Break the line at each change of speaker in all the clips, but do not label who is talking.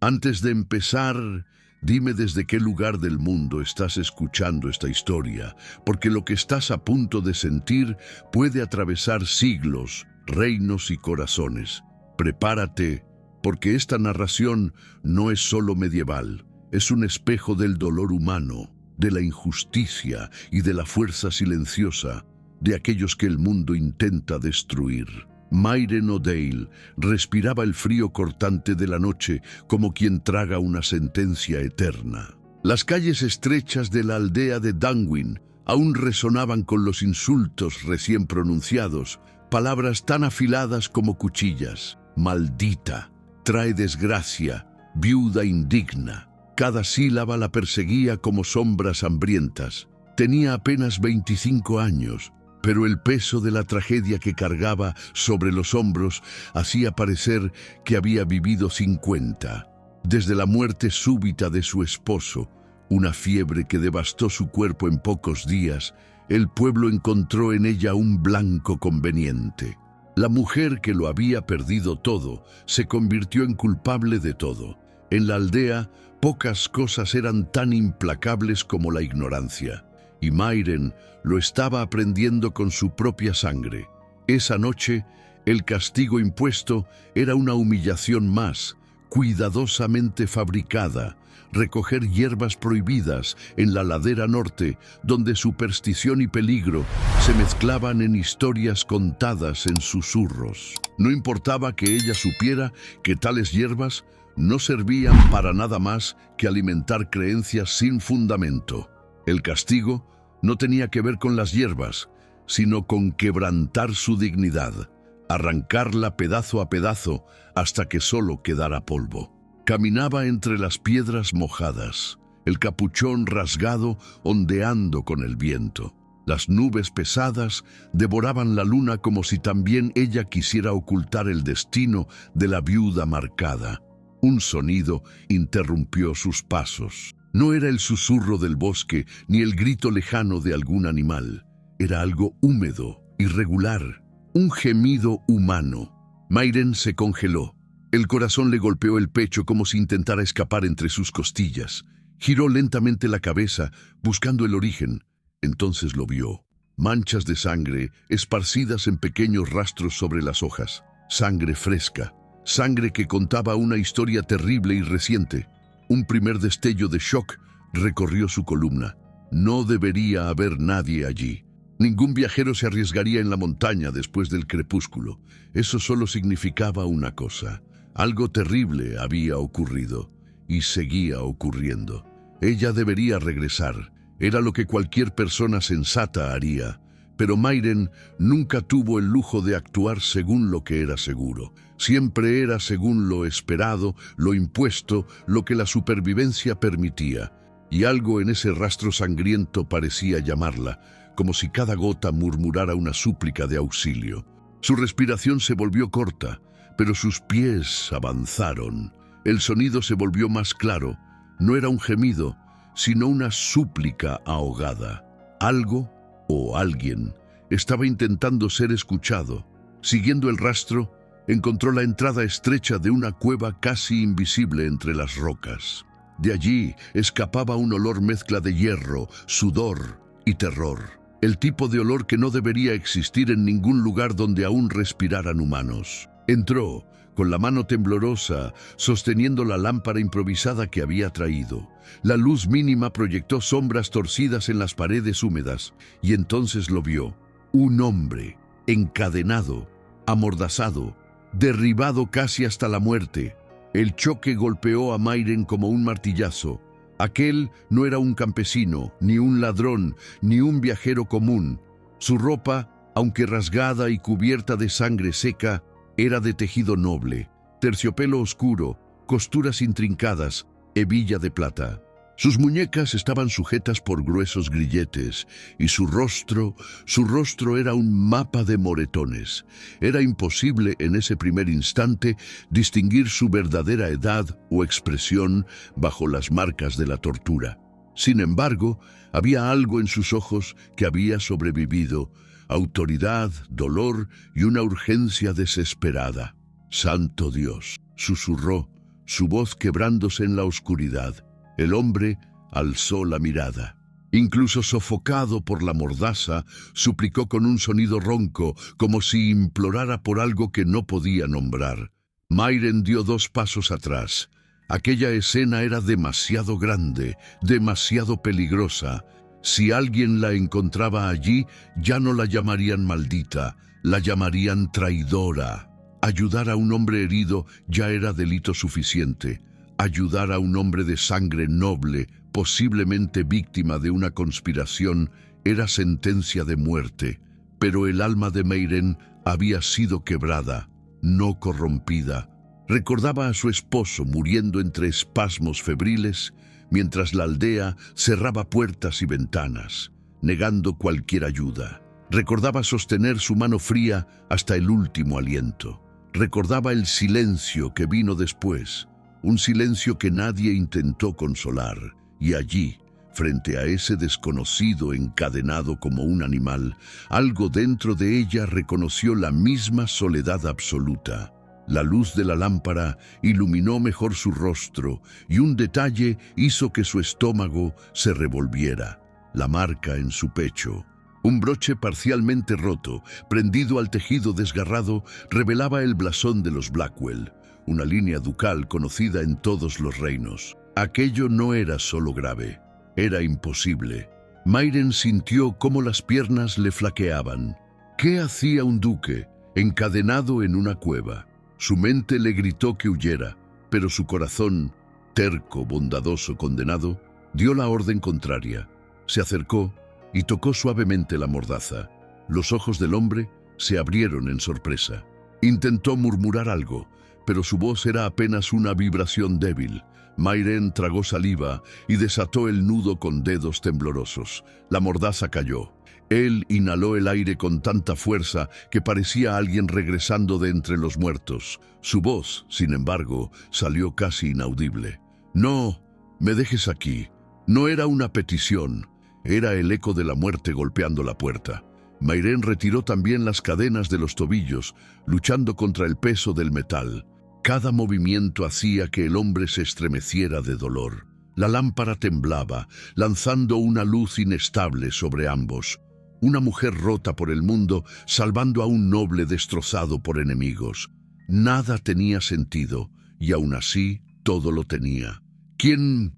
Antes de empezar, dime desde qué lugar del mundo estás escuchando esta historia, porque lo que estás a punto de sentir puede atravesar siglos, reinos y corazones. Prepárate, porque esta narración no es solo medieval, es un espejo del dolor humano, de la injusticia y de la fuerza silenciosa de aquellos que el mundo intenta destruir. Mairen O'Dale respiraba el frío cortante de la noche como quien traga una sentencia eterna. Las calles estrechas de la aldea de Danwin aún resonaban con los insultos recién pronunciados, palabras tan afiladas como cuchillas. Maldita, trae desgracia, viuda indigna. Cada sílaba la perseguía como sombras hambrientas. Tenía apenas 25 años, pero el peso de la tragedia que cargaba sobre los hombros hacía parecer que había vivido 50. Desde la muerte súbita de su esposo, una fiebre que devastó su cuerpo en pocos días, el pueblo encontró en ella un blanco conveniente. La mujer que lo había perdido todo se convirtió en culpable de todo. En la aldea, pocas cosas eran tan implacables como la ignorancia. Y Mairen lo estaba aprendiendo con su propia sangre. Esa noche, el castigo impuesto era una humillación más, cuidadosamente fabricada: recoger hierbas prohibidas en la ladera norte, donde superstición y peligro se mezclaban en historias contadas en susurros. No importaba que ella supiera que tales hierbas no servían para nada más que alimentar creencias sin fundamento. El castigo no tenía que ver con las hierbas, sino con quebrantar su dignidad, arrancarla pedazo a pedazo hasta que solo quedara polvo. Caminaba entre las piedras mojadas, el capuchón rasgado ondeando con el viento. Las nubes pesadas devoraban la luna como si también ella quisiera ocultar el destino de la viuda marcada. Un sonido interrumpió sus pasos. No era el susurro del bosque ni el grito lejano de algún animal. Era algo húmedo, irregular, un gemido humano. Mairen se congeló. El corazón le golpeó el pecho como si intentara escapar entre sus costillas. Giró lentamente la cabeza, buscando el origen. Entonces lo vio. Manchas de sangre esparcidas en pequeños rastros sobre las hojas. Sangre fresca. Sangre que contaba una historia terrible y reciente. Un primer destello de shock recorrió su columna. No debería haber nadie allí. Ningún viajero se arriesgaría en la montaña después del crepúsculo. Eso solo significaba una cosa: algo terrible había ocurrido y seguía ocurriendo. Ella debería regresar. Era lo que cualquier persona sensata haría. Pero Mairen nunca tuvo el lujo de actuar según lo que era seguro. Siempre era según lo esperado, lo impuesto, lo que la supervivencia permitía. Y algo en ese rastro sangriento parecía llamarla, como si cada gota murmurara una súplica de auxilio. Su respiración se volvió corta, pero sus pies avanzaron. El sonido se volvió más claro. No era un gemido, sino una súplica ahogada. Algo o alguien estaba intentando ser escuchado. Siguiendo el rastro, encontró la entrada estrecha de una cueva casi invisible entre las rocas. De allí escapaba un olor mezcla de hierro, sudor y terror. El tipo de olor que no debería existir en ningún lugar donde aún respiraran humanos. Entró, con la mano temblorosa, sosteniendo la lámpara improvisada que había traído. La luz mínima proyectó sombras torcidas en las paredes húmedas, y entonces lo vio. Un hombre, encadenado, amordazado, derribado casi hasta la muerte. El choque golpeó a Mairen como un martillazo. Aquel no era un campesino, ni un ladrón, ni un viajero común. Su ropa, aunque rasgada y cubierta de sangre seca, era de tejido noble, terciopelo oscuro, costuras intrincadas, hebilla de plata. Sus muñecas estaban sujetas por gruesos grilletes y su rostro era un mapa de moretones. Era imposible en ese primer instante distinguir su verdadera edad o expresión bajo las marcas de la tortura. Sin embargo, había algo en sus ojos que había sobrevivido: autoridad, dolor y una urgencia desesperada. «Santo Dios», susurró, su voz quebrándose en la oscuridad. El hombre alzó la mirada. Incluso sofocado por la mordaza, suplicó con un sonido ronco, como si implorara por algo que no podía nombrar. Mairen dio 2 pasos atrás. Aquella escena era demasiado grande, demasiado peligrosa. Si alguien la encontraba allí, ya no la llamarían maldita, la llamarían traidora. Ayudar a un hombre herido ya era delito suficiente. Ayudar a un hombre de sangre noble, posiblemente víctima de una conspiración, era sentencia de muerte. Pero el alma de Mairen había sido quebrada, no corrompida. Recordaba a su esposo muriendo entre espasmos febriles, mientras la aldea cerraba puertas y ventanas, negando cualquier ayuda. Recordaba sostener su mano fría hasta el último aliento. Recordaba el silencio que vino después, un silencio que nadie intentó consolar. Y allí, frente a ese desconocido encadenado como un animal, algo dentro de ella reconoció la misma soledad absoluta. La luz de la lámpara iluminó mejor su rostro y un detalle hizo que su estómago se revolviera. La marca en su pecho. Un broche parcialmente roto, prendido al tejido desgarrado, revelaba el blasón de los Blackwell, una línea ducal conocida en todos los reinos. Aquello no era solo grave, era imposible. Mairen sintió cómo las piernas le flaqueaban. ¿Qué hacía un duque encadenado en una cueva? Su mente le gritó que huyera, pero su corazón, terco, bondadoso, condenado, dio la orden contraria. Se acercó y tocó suavemente la mordaza. Los ojos del hombre se abrieron en sorpresa. Intentó murmurar algo, pero su voz era apenas una vibración débil. Mairen tragó saliva y desató el nudo con dedos temblorosos. La mordaza cayó. Él inhaló el aire con tanta fuerza que parecía alguien regresando de entre los muertos. Su voz, sin embargo, salió casi inaudible. «No, me dejes aquí». No era una petición, era el eco de la muerte golpeando la puerta. Mairen retiró también las cadenas de los tobillos, luchando contra el peso del metal. Cada movimiento hacía que el hombre se estremeciera de dolor. La lámpara temblaba, lanzando una luz inestable sobre ambos. Una mujer rota por el mundo, salvando a un noble destrozado por enemigos. Nada tenía sentido, y aún así todo lo tenía. ¿Quién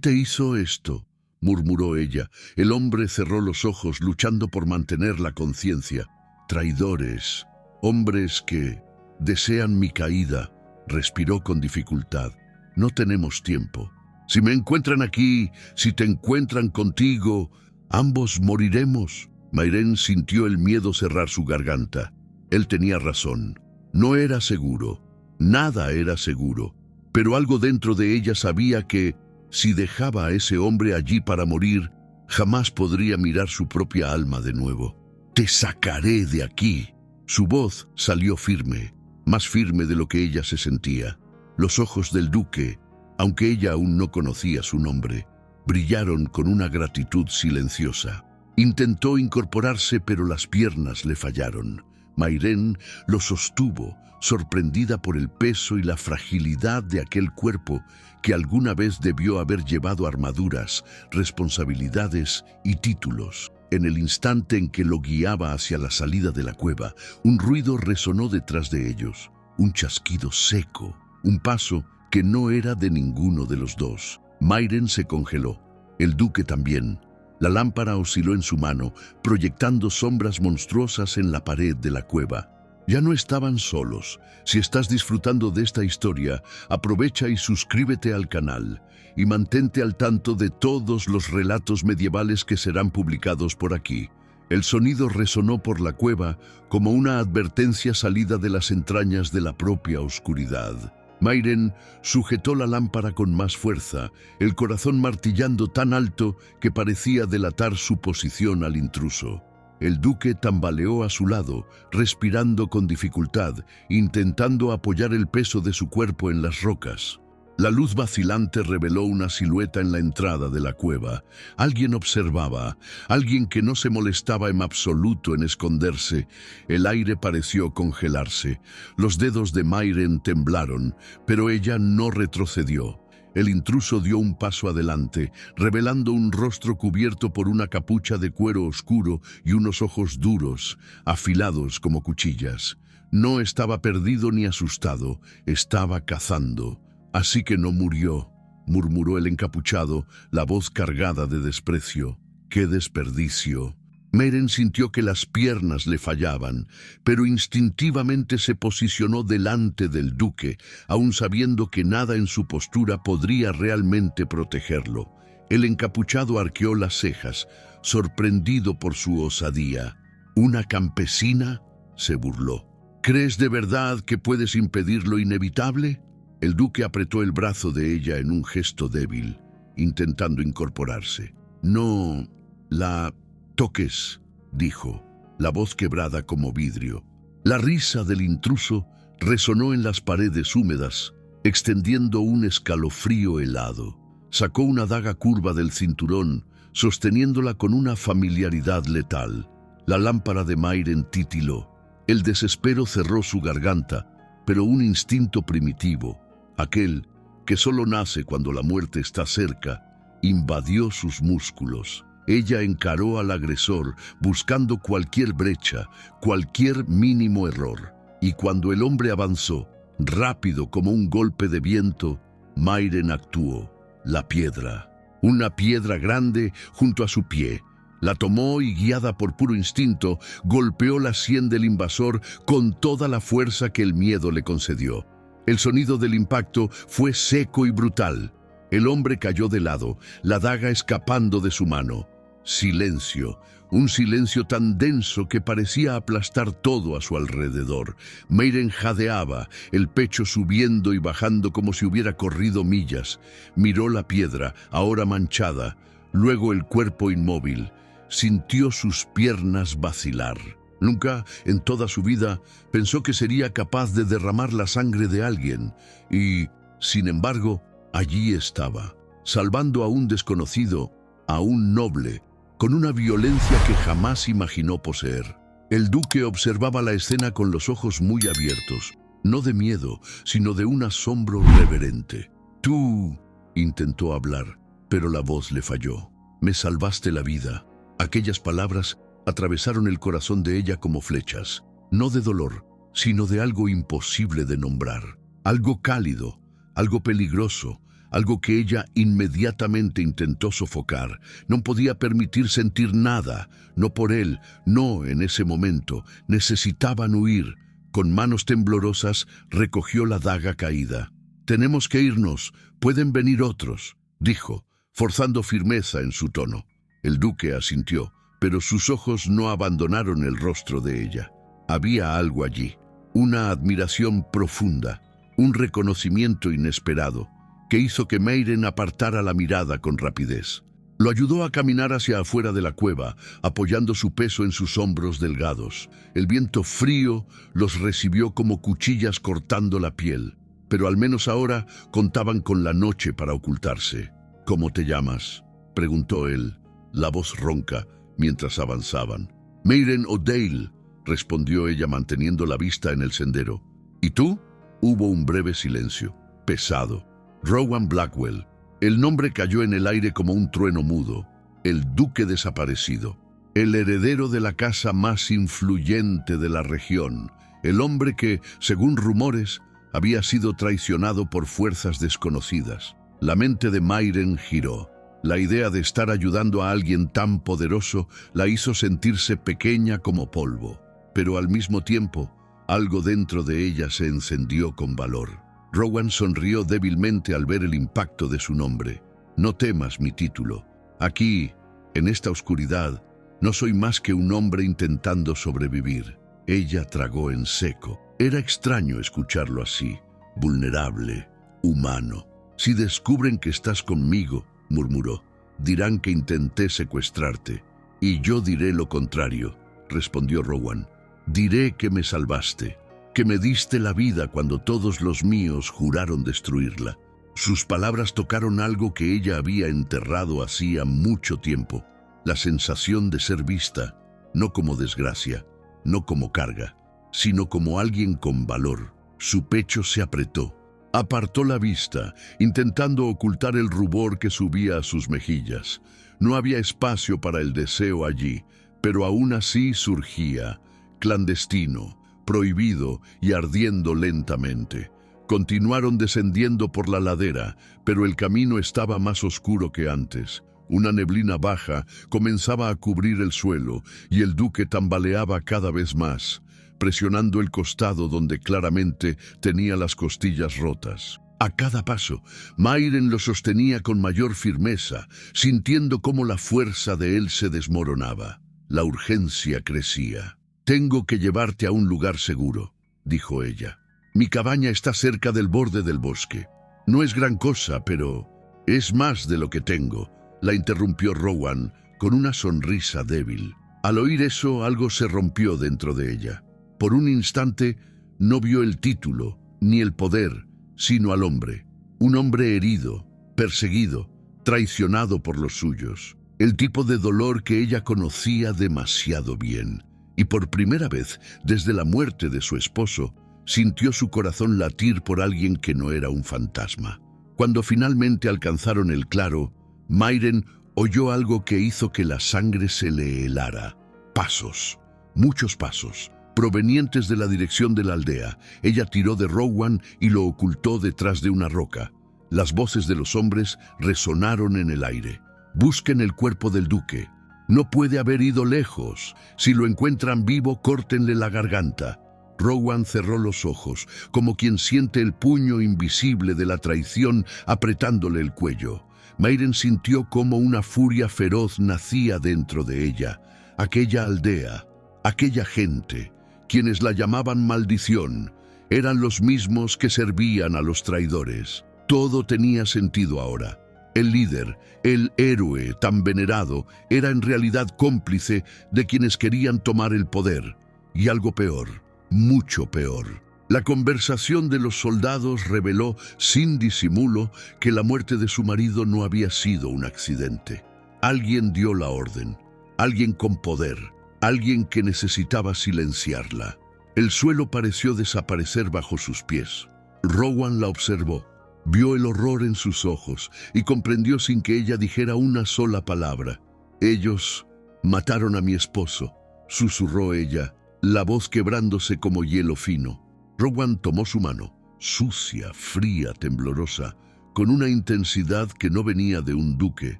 te hizo esto?», murmuró ella. El hombre cerró los ojos, luchando por mantener la conciencia. «Traidores, hombres que desean mi caída», respiró con dificultad. «No tenemos tiempo. Si me encuentran aquí, si te encuentran contigo, ambos moriremos». Mairen sintió el miedo cerrar su garganta. Él tenía razón. No era seguro. Nada era seguro. Pero algo dentro de ella sabía que, si dejaba a ese hombre allí para morir, jamás podría mirar su propia alma de nuevo. «Te sacaré de aquí». Su voz salió firme, más firme de lo que ella se sentía. Los ojos del duque, aunque ella aún no conocía su nombre, brillaron con una gratitud silenciosa. Intentó incorporarse, pero las piernas le fallaron. Mairen lo sostuvo, sorprendida por el peso y la fragilidad de aquel cuerpo que alguna vez debió haber llevado armaduras, responsabilidades y títulos. En el instante en que lo guiaba hacia la salida de la cueva, un ruido resonó detrás de ellos, un chasquido seco, un paso que no era de ninguno de los dos. Mairen se congeló, el duque también. La lámpara osciló en su mano, proyectando sombras monstruosas en la pared de la cueva. Ya no estaban solos. Si estás disfrutando de esta historia, aprovecha y suscríbete al canal, y mantente al tanto de todos los relatos medievales que serán publicados por aquí. El sonido resonó por la cueva como una advertencia salida de las entrañas de la propia oscuridad. Mairen sujetó la lámpara con más fuerza, el corazón martillando tan alto que parecía delatar su posición al intruso. El duque tambaleó a su lado, respirando con dificultad, intentando apoyar el peso de su cuerpo en las rocas. La luz vacilante reveló una silueta en la entrada de la cueva. Alguien observaba, alguien que no se molestaba en absoluto en esconderse. El aire pareció congelarse. Los dedos de Mairen temblaron, pero ella no retrocedió. El intruso dio un paso adelante, revelando un rostro cubierto por una capucha de cuero oscuro y unos ojos duros, afilados como cuchillas. No estaba perdido ni asustado, estaba cazando. «Así que no murió», murmuró el encapuchado, la voz cargada de desprecio. «¡Qué desperdicio!». Mairen sintió que las piernas le fallaban, pero instintivamente se posicionó delante del duque, aun sabiendo que nada en su postura podría realmente protegerlo. El encapuchado arqueó las cejas, sorprendido por su osadía. «¿Una campesina?», se burló. «¿Crees de verdad que puedes impedir lo inevitable?». El duque apretó el brazo de ella en un gesto débil, intentando incorporarse. «No la toques», dijo, la voz quebrada como vidrio. La risa del intruso resonó en las paredes húmedas, extendiendo un escalofrío helado. Sacó una daga curva del cinturón, sosteniéndola con una familiaridad letal. La lámpara de Mairen titiló. El desespero cerró su garganta, pero un instinto primitivo, aquel que solo nace cuando la muerte está cerca, invadió sus músculos. Ella encaró al agresor, buscando cualquier brecha, cualquier mínimo error. Y cuando el hombre avanzó, rápido como un golpe de viento, Mairen actuó. La piedra, una piedra grande junto a su pie. La tomó y, guiada por puro instinto, golpeó la sien del invasor con toda la fuerza que el miedo le concedió. El sonido del impacto fue seco y brutal. El hombre cayó de lado, la daga escapando de su mano. Silencio, un silencio tan denso que parecía aplastar todo a su alrededor. Mairen jadeaba, el pecho subiendo y bajando como si hubiera corrido millas. Miró la piedra, ahora manchada, luego el cuerpo inmóvil. Sintió sus piernas vacilar. Nunca, en toda su vida, pensó que sería capaz de derramar la sangre de alguien. Y, sin embargo, allí estaba, salvando a un desconocido, a un noble, con una violencia que jamás imaginó poseer. El duque observaba la escena con los ojos muy abiertos, no de miedo, sino de un asombro reverente. «Tú», intentó hablar, pero la voz le falló. «Me salvaste la vida». Aquellas palabras atravesaron el corazón de ella como flechas, no de dolor, sino de algo imposible de nombrar, algo cálido, algo peligroso, algo que ella inmediatamente intentó sofocar. No podía permitir sentir nada, no por él, no en ese momento. Necesitaban huir. Con manos temblorosas recogió la daga caída. «Tenemos que irnos, pueden venir otros», dijo, forzando firmeza en su tono. El duque asintió, pero sus ojos no abandonaron el rostro de ella. Había algo allí, una admiración profunda, un reconocimiento inesperado, que hizo que Mairen apartara la mirada con rapidez. Lo ayudó a caminar hacia afuera de la cueva, apoyando su peso en sus hombros delgados. El viento frío los recibió como cuchillas cortando la piel, pero al menos ahora contaban con la noche para ocultarse. «¿Cómo te llamas?», preguntó él, la voz ronca, mientras avanzaban. «Mairen O'Dale», respondió ella manteniendo la vista en el sendero. «¿Y tú?». Hubo un breve silencio, pesado. «Rowan Blackwell». El nombre cayó en el aire como un trueno mudo. El duque desaparecido. El heredero de la casa más influyente de la región. El hombre que, según rumores, había sido traicionado por fuerzas desconocidas. La mente de Mairen giró. La idea de estar ayudando a alguien tan poderoso la hizo sentirse pequeña como polvo. Pero al mismo tiempo, algo dentro de ella se encendió con valor. Rowan sonrió débilmente al ver el impacto de su nombre. «No temas mi título. Aquí, en esta oscuridad, no soy más que un hombre intentando sobrevivir». Ella tragó en seco. Era extraño escucharlo así, vulnerable, humano. «Si descubren que estás conmigo», murmuró, «dirán que intenté secuestrarte». «Y yo diré lo contrario», respondió Rowan. «Diré que me salvaste, que me diste la vida cuando todos los míos juraron destruirla». Sus palabras tocaron algo que ella había enterrado hacía mucho tiempo, la sensación de ser vista, no como desgracia, no como carga, sino como alguien con valor. Su pecho se apretó. Apartó la vista, intentando ocultar el rubor que subía a sus mejillas. No había espacio para el deseo allí, pero aún así surgía, clandestino, prohibido y ardiendo lentamente. Continuaron descendiendo por la ladera, pero el camino estaba más oscuro que antes. Una neblina baja comenzaba a cubrir el suelo y el duque tambaleaba cada vez más, presionando el costado donde claramente tenía las costillas rotas. A cada paso, Mairen lo sostenía con mayor firmeza, sintiendo cómo la fuerza de él se desmoronaba. La urgencia crecía. «Tengo que llevarte a un lugar seguro», dijo ella. «Mi cabaña está cerca del borde del bosque. No es gran cosa, pero es más de lo que tengo», la interrumpió Rowan con una sonrisa débil. Al oír eso, algo se rompió dentro de ella. Por un instante, no vio el título, ni el poder, sino al hombre. Un hombre herido, perseguido, traicionado por los suyos. El tipo de dolor que ella conocía demasiado bien. Y por primera vez, desde la muerte de su esposo, sintió su corazón latir por alguien que no era un fantasma. Cuando finalmente alcanzaron el claro, Mairen oyó algo que hizo que la sangre se le helara. Pasos, muchos pasos, provenientes de la dirección de la aldea. Ella tiró de Rowan y lo ocultó detrás de una roca. Las voces de los hombres resonaron en el aire. «Busquen el cuerpo del duque. No puede haber ido lejos. Si lo encuentran vivo, córtenle la garganta». Rowan cerró los ojos, como quien siente el puño invisible de la traición apretándole el cuello. Mairen sintió cómo una furia feroz nacía dentro de ella. Aquella aldea, aquella gente, quienes la llamaban maldición, eran los mismos que servían a los traidores. Todo tenía sentido ahora. El líder, el héroe tan venerado, era en realidad cómplice de quienes querían tomar el poder. Y algo peor, mucho peor. La conversación de los soldados reveló sin disimulo que la muerte de su marido no había sido un accidente. Alguien dio la orden, alguien con poder, alguien que necesitaba silenciarla. El suelo pareció desaparecer bajo sus pies. Rowan la observó, vio el horror en sus ojos y comprendió sin que ella dijera una sola palabra. «Ellos mataron a mi esposo», susurró ella, la voz quebrándose como hielo fino. Rowan tomó su mano, sucia, fría, temblorosa, con una intensidad que no venía de un duque,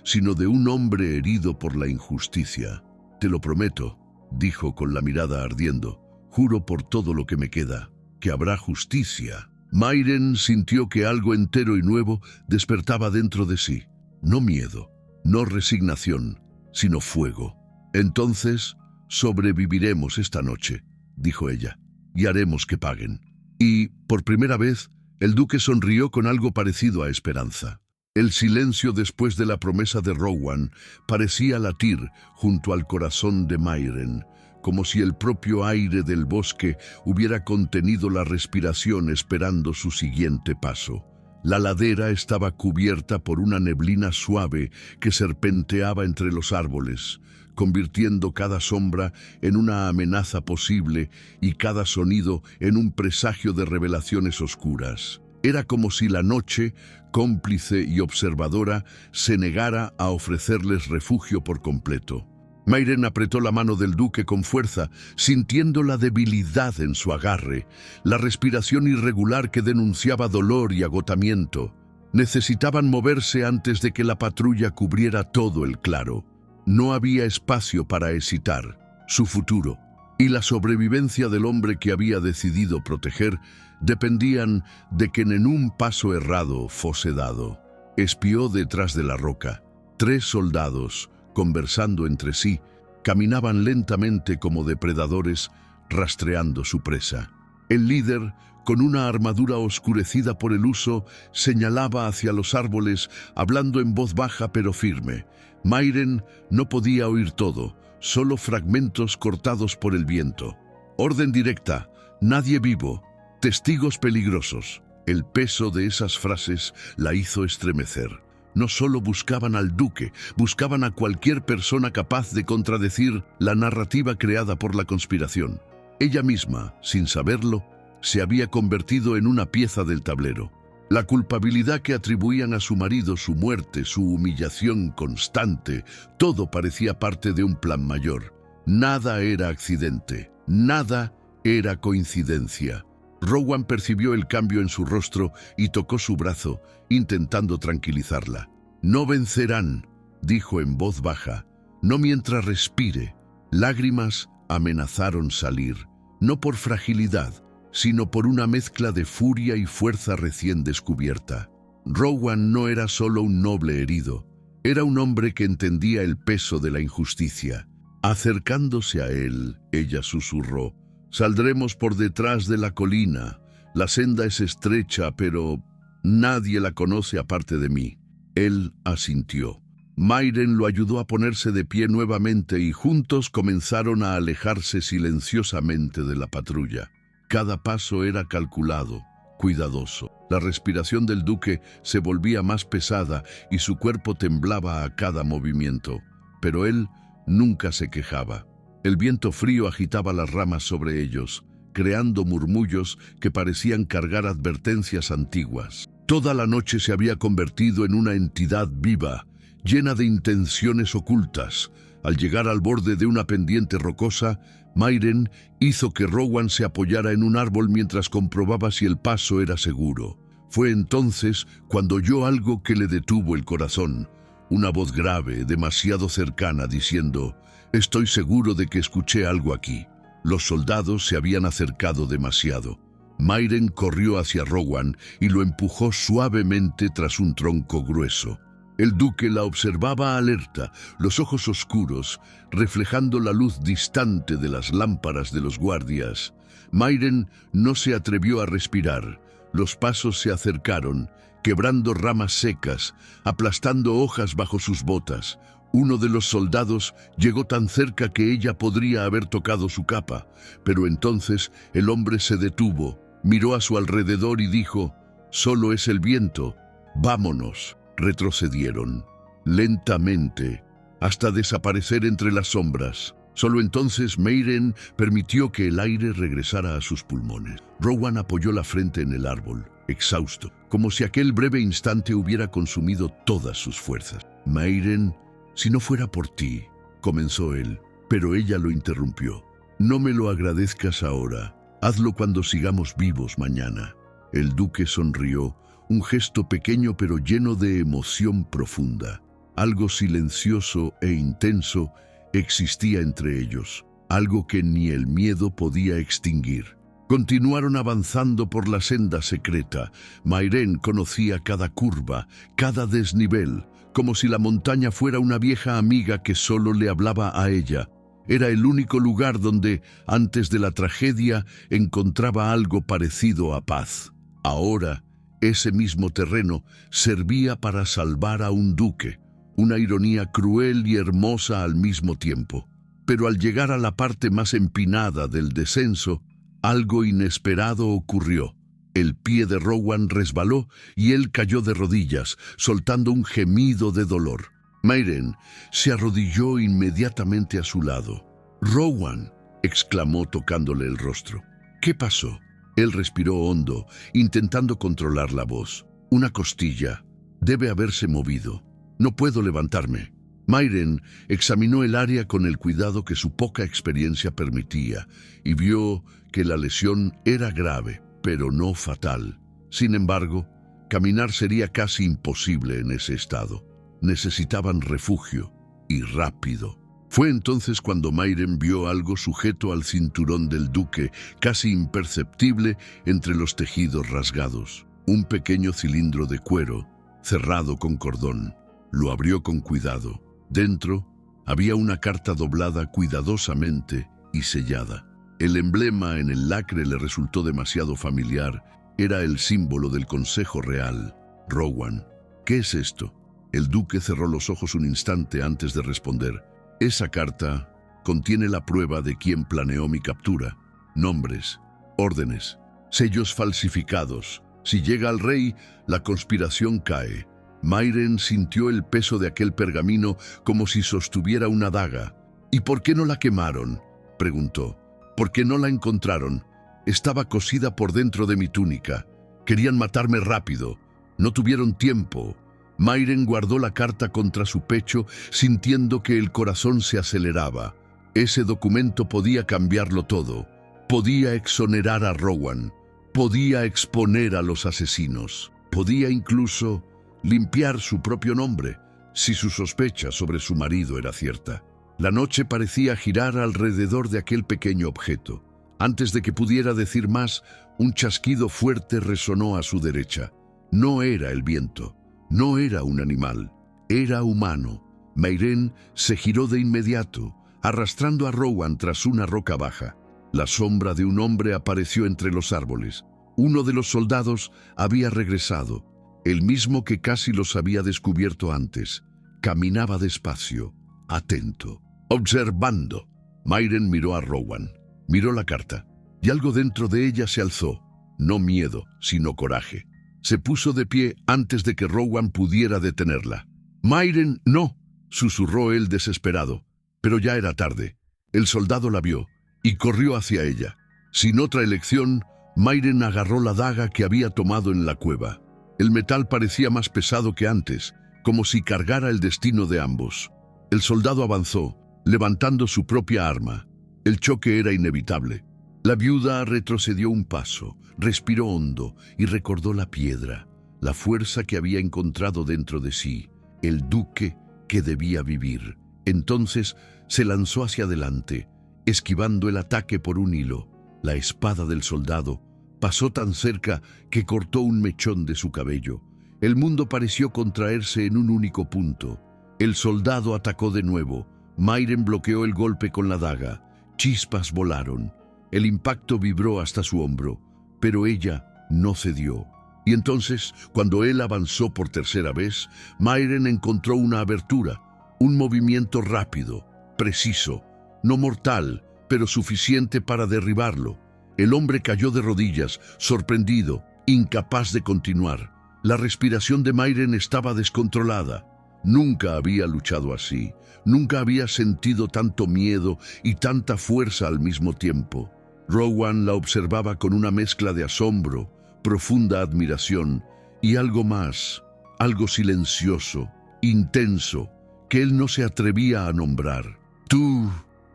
sino de un hombre herido por la injusticia. «Te lo prometo», dijo con la mirada ardiendo, «juro por todo lo que me queda, que habrá justicia». Mairen sintió que algo entero y nuevo despertaba dentro de sí. No miedo, no resignación, sino fuego. «Entonces sobreviviremos esta noche», dijo ella, «y haremos que paguen». Y, por primera vez, el duque sonrió con algo parecido a esperanza. El silencio después de la promesa de Rowan parecía latir junto al corazón de Mairen, como si el propio aire del bosque hubiera contenido la respiración esperando su siguiente paso. La ladera estaba cubierta por una neblina suave que serpenteaba entre los árboles, convirtiendo cada sombra en una amenaza posible y cada sonido en un presagio de revelaciones oscuras. Era como si la noche, cómplice y observadora, se negara a ofrecerles refugio por completo. Mairen apretó la mano del duque con fuerza, sintiendo la debilidad en su agarre, la respiración irregular que denunciaba dolor y agotamiento. Necesitaban moverse antes de que la patrulla cubriera todo el claro. No había espacio para hesitar. Su futuro y la sobrevivencia del hombre que había decidido proteger dependían de que en un paso errado fuese dado. Espió detrás de la roca. 3 soldados, conversando entre sí, caminaban lentamente como depredadores, rastreando su presa. El líder, con una armadura oscurecida por el uso, señalaba hacia los árboles, hablando en voz baja pero firme. Mairen no podía oír todo, solo fragmentos cortados por el viento. «Orden directa, nadie vivo, testigos peligrosos». El peso de esas frases la hizo estremecer. No solo buscaban al duque, buscaban a cualquier persona capaz de contradecir la narrativa creada por la conspiración. Ella misma, sin saberlo, se había convertido en una pieza del tablero. La culpabilidad que atribuían a su marido, su muerte, su humillación constante, todo parecía parte de un plan mayor. Nada era accidente, nada era coincidencia. Rowan percibió el cambio en su rostro y tocó su brazo, intentando tranquilizarla. «No vencerán», dijo en voz baja, «no mientras respire». Lágrimas amenazaron salir, no por fragilidad, sino por una mezcla de furia y fuerza recién descubierta. Rowan no era solo un noble herido, era un hombre que entendía el peso de la injusticia. Acercándose a él, ella susurró, «Saldremos por detrás de la colina. La senda es estrecha, pero nadie la conoce aparte de mí». Él asintió. Mairen lo ayudó a ponerse de pie nuevamente y juntos comenzaron a alejarse silenciosamente de la patrulla. Cada paso era calculado, cuidadoso. La respiración del duque se volvía más pesada y su cuerpo temblaba a cada movimiento. Pero él nunca se quejaba. El viento frío agitaba las ramas sobre ellos, creando murmullos que parecían cargar advertencias antiguas. Toda la noche se había convertido en una entidad viva, llena de intenciones ocultas. Al llegar al borde de una pendiente rocosa, Mairen hizo que Rowan se apoyara en un árbol mientras comprobaba si el paso era seguro. Fue entonces cuando oyó algo que le detuvo el corazón. Una voz grave, demasiado cercana, diciendo, «Estoy seguro de que escuché algo aquí». Los soldados se habían acercado demasiado. Mairen corrió hacia Rowan y lo empujó suavemente tras un tronco grueso. El duque la observaba alerta, los ojos oscuros, reflejando la luz distante de las lámparas de los guardias. Mairen no se atrevió a respirar. Los pasos se acercaron, quebrando ramas secas, aplastando hojas bajo sus botas. Uno de los soldados llegó tan cerca que ella podría haber tocado su capa, pero entonces el hombre se detuvo, miró a su alrededor y dijo, «Solo es el viento, vámonos». Retrocedieron, lentamente, hasta desaparecer entre las sombras. Solo entonces Mairen permitió que el aire regresara a sus pulmones. Rowan apoyó la frente en el árbol, exhausto, como si aquel breve instante hubiera consumido todas sus fuerzas. «Mairen, si no fuera por ti», comenzó él, pero ella lo interrumpió. «No me lo agradezcas ahora, hazlo cuando sigamos vivos mañana». El duque sonrió, un gesto pequeño pero lleno de emoción profunda. Algo silencioso e intenso existía entre ellos, algo que ni el miedo podía extinguir. Continuaron avanzando por la senda secreta. Mairen conocía cada curva, cada desnivel, como si la montaña fuera una vieja amiga que solo le hablaba a ella. Era el único lugar donde, antes de la tragedia, encontraba algo parecido a paz. Ahora, ese mismo terreno servía para salvar a un duque, una ironía cruel y hermosa al mismo tiempo. Pero al llegar a la parte más empinada del descenso, algo inesperado ocurrió. El pie de Rowan resbaló y él cayó de rodillas, soltando un gemido de dolor. Mairen se arrodilló inmediatamente a su lado. «Rowan», exclamó tocándole el rostro. «¿Qué pasó?» Él respiró hondo, intentando controlar la voz. «Una costilla. Debe haberse movido. No puedo levantarme». Mairen examinó el área con el cuidado que su poca experiencia permitía y vio que la lesión era grave, pero no fatal. Sin embargo, caminar sería casi imposible en ese estado. Necesitaban refugio, y rápido. Fue entonces cuando Mairen vio algo sujeto al cinturón del duque, casi imperceptible entre los tejidos rasgados. Un pequeño cilindro de cuero, cerrado con cordón. Lo abrió con cuidado. Dentro había una carta doblada cuidadosamente y sellada. El emblema en el lacre le resultó demasiado familiar. Era el símbolo del Consejo Real. «Rowan, ¿qué es esto?» El duque cerró los ojos un instante antes de responder. «Esa carta contiene la prueba de quién planeó mi captura. Nombres, órdenes, sellos falsificados, Si llega al rey, la conspiración cae. Mairen sintió el peso de aquel pergamino como si sostuviera una daga. ¿Y por qué no la quemaron?, preguntó. ¿Por qué no la encontraron? Estaba cosida por dentro de mi túnica. Querían matarme rápido. No tuvieron tiempo. Mairen guardó la carta contra su pecho, sintiendo que el corazón se aceleraba. Ese documento podía cambiarlo todo. Podía exonerar a Rowan. Podía exponer a los asesinos. Podía incluso limpiar su propio nombre, si su sospecha sobre su marido era cierta. La noche parecía girar alrededor de aquel pequeño objeto. Antes de que pudiera decir más, un chasquido fuerte resonó a su derecha. No era el viento, no era un animal, era humano. Mairen se giró de inmediato, arrastrando a Rowan tras una roca baja. La sombra de un hombre apareció entre los árboles. Uno de los soldados había regresado, el mismo que casi los había descubierto antes. Caminaba despacio, atento, observando. Mairen miró a Rowan, miró la carta, y algo dentro de ella se alzó. No miedo, sino coraje. Se puso de pie antes de que Rowan pudiera detenerla. «Mairen, no», susurró él desesperado. Pero ya era tarde. El soldado la vio y corrió hacia ella. Sin otra elección, Mairen agarró la daga que había tomado en la cueva. El metal parecía más pesado que antes, como si cargara el destino de ambos. El soldado avanzó, levantando su propia arma. El choque era inevitable. La viuda retrocedió un paso, respiró hondo y recordó la piedra, la fuerza que había encontrado dentro de sí, el duque que debía vivir. Entonces se lanzó hacia adelante, esquivando el ataque por un hilo. La espada del soldado pasó tan cerca que cortó un mechón de su cabello. El mundo pareció contraerse en un único punto. El soldado atacó de nuevo. Mairen bloqueó el golpe con la daga. Chispas volaron. El impacto vibró hasta su hombro, pero ella no cedió. Y entonces, cuando él avanzó por tercera vez, Mairen encontró una abertura, un movimiento rápido, preciso, no mortal, pero suficiente para derribarlo. El hombre cayó de rodillas, sorprendido, incapaz de continuar. La respiración de Mairen estaba descontrolada. Nunca había luchado así, nunca había sentido tanto miedo y tanta fuerza al mismo tiempo. Rowan la observaba con una mezcla de asombro, profunda admiración y algo más, algo silencioso, intenso, que él no se atrevía a nombrar. «Tú»,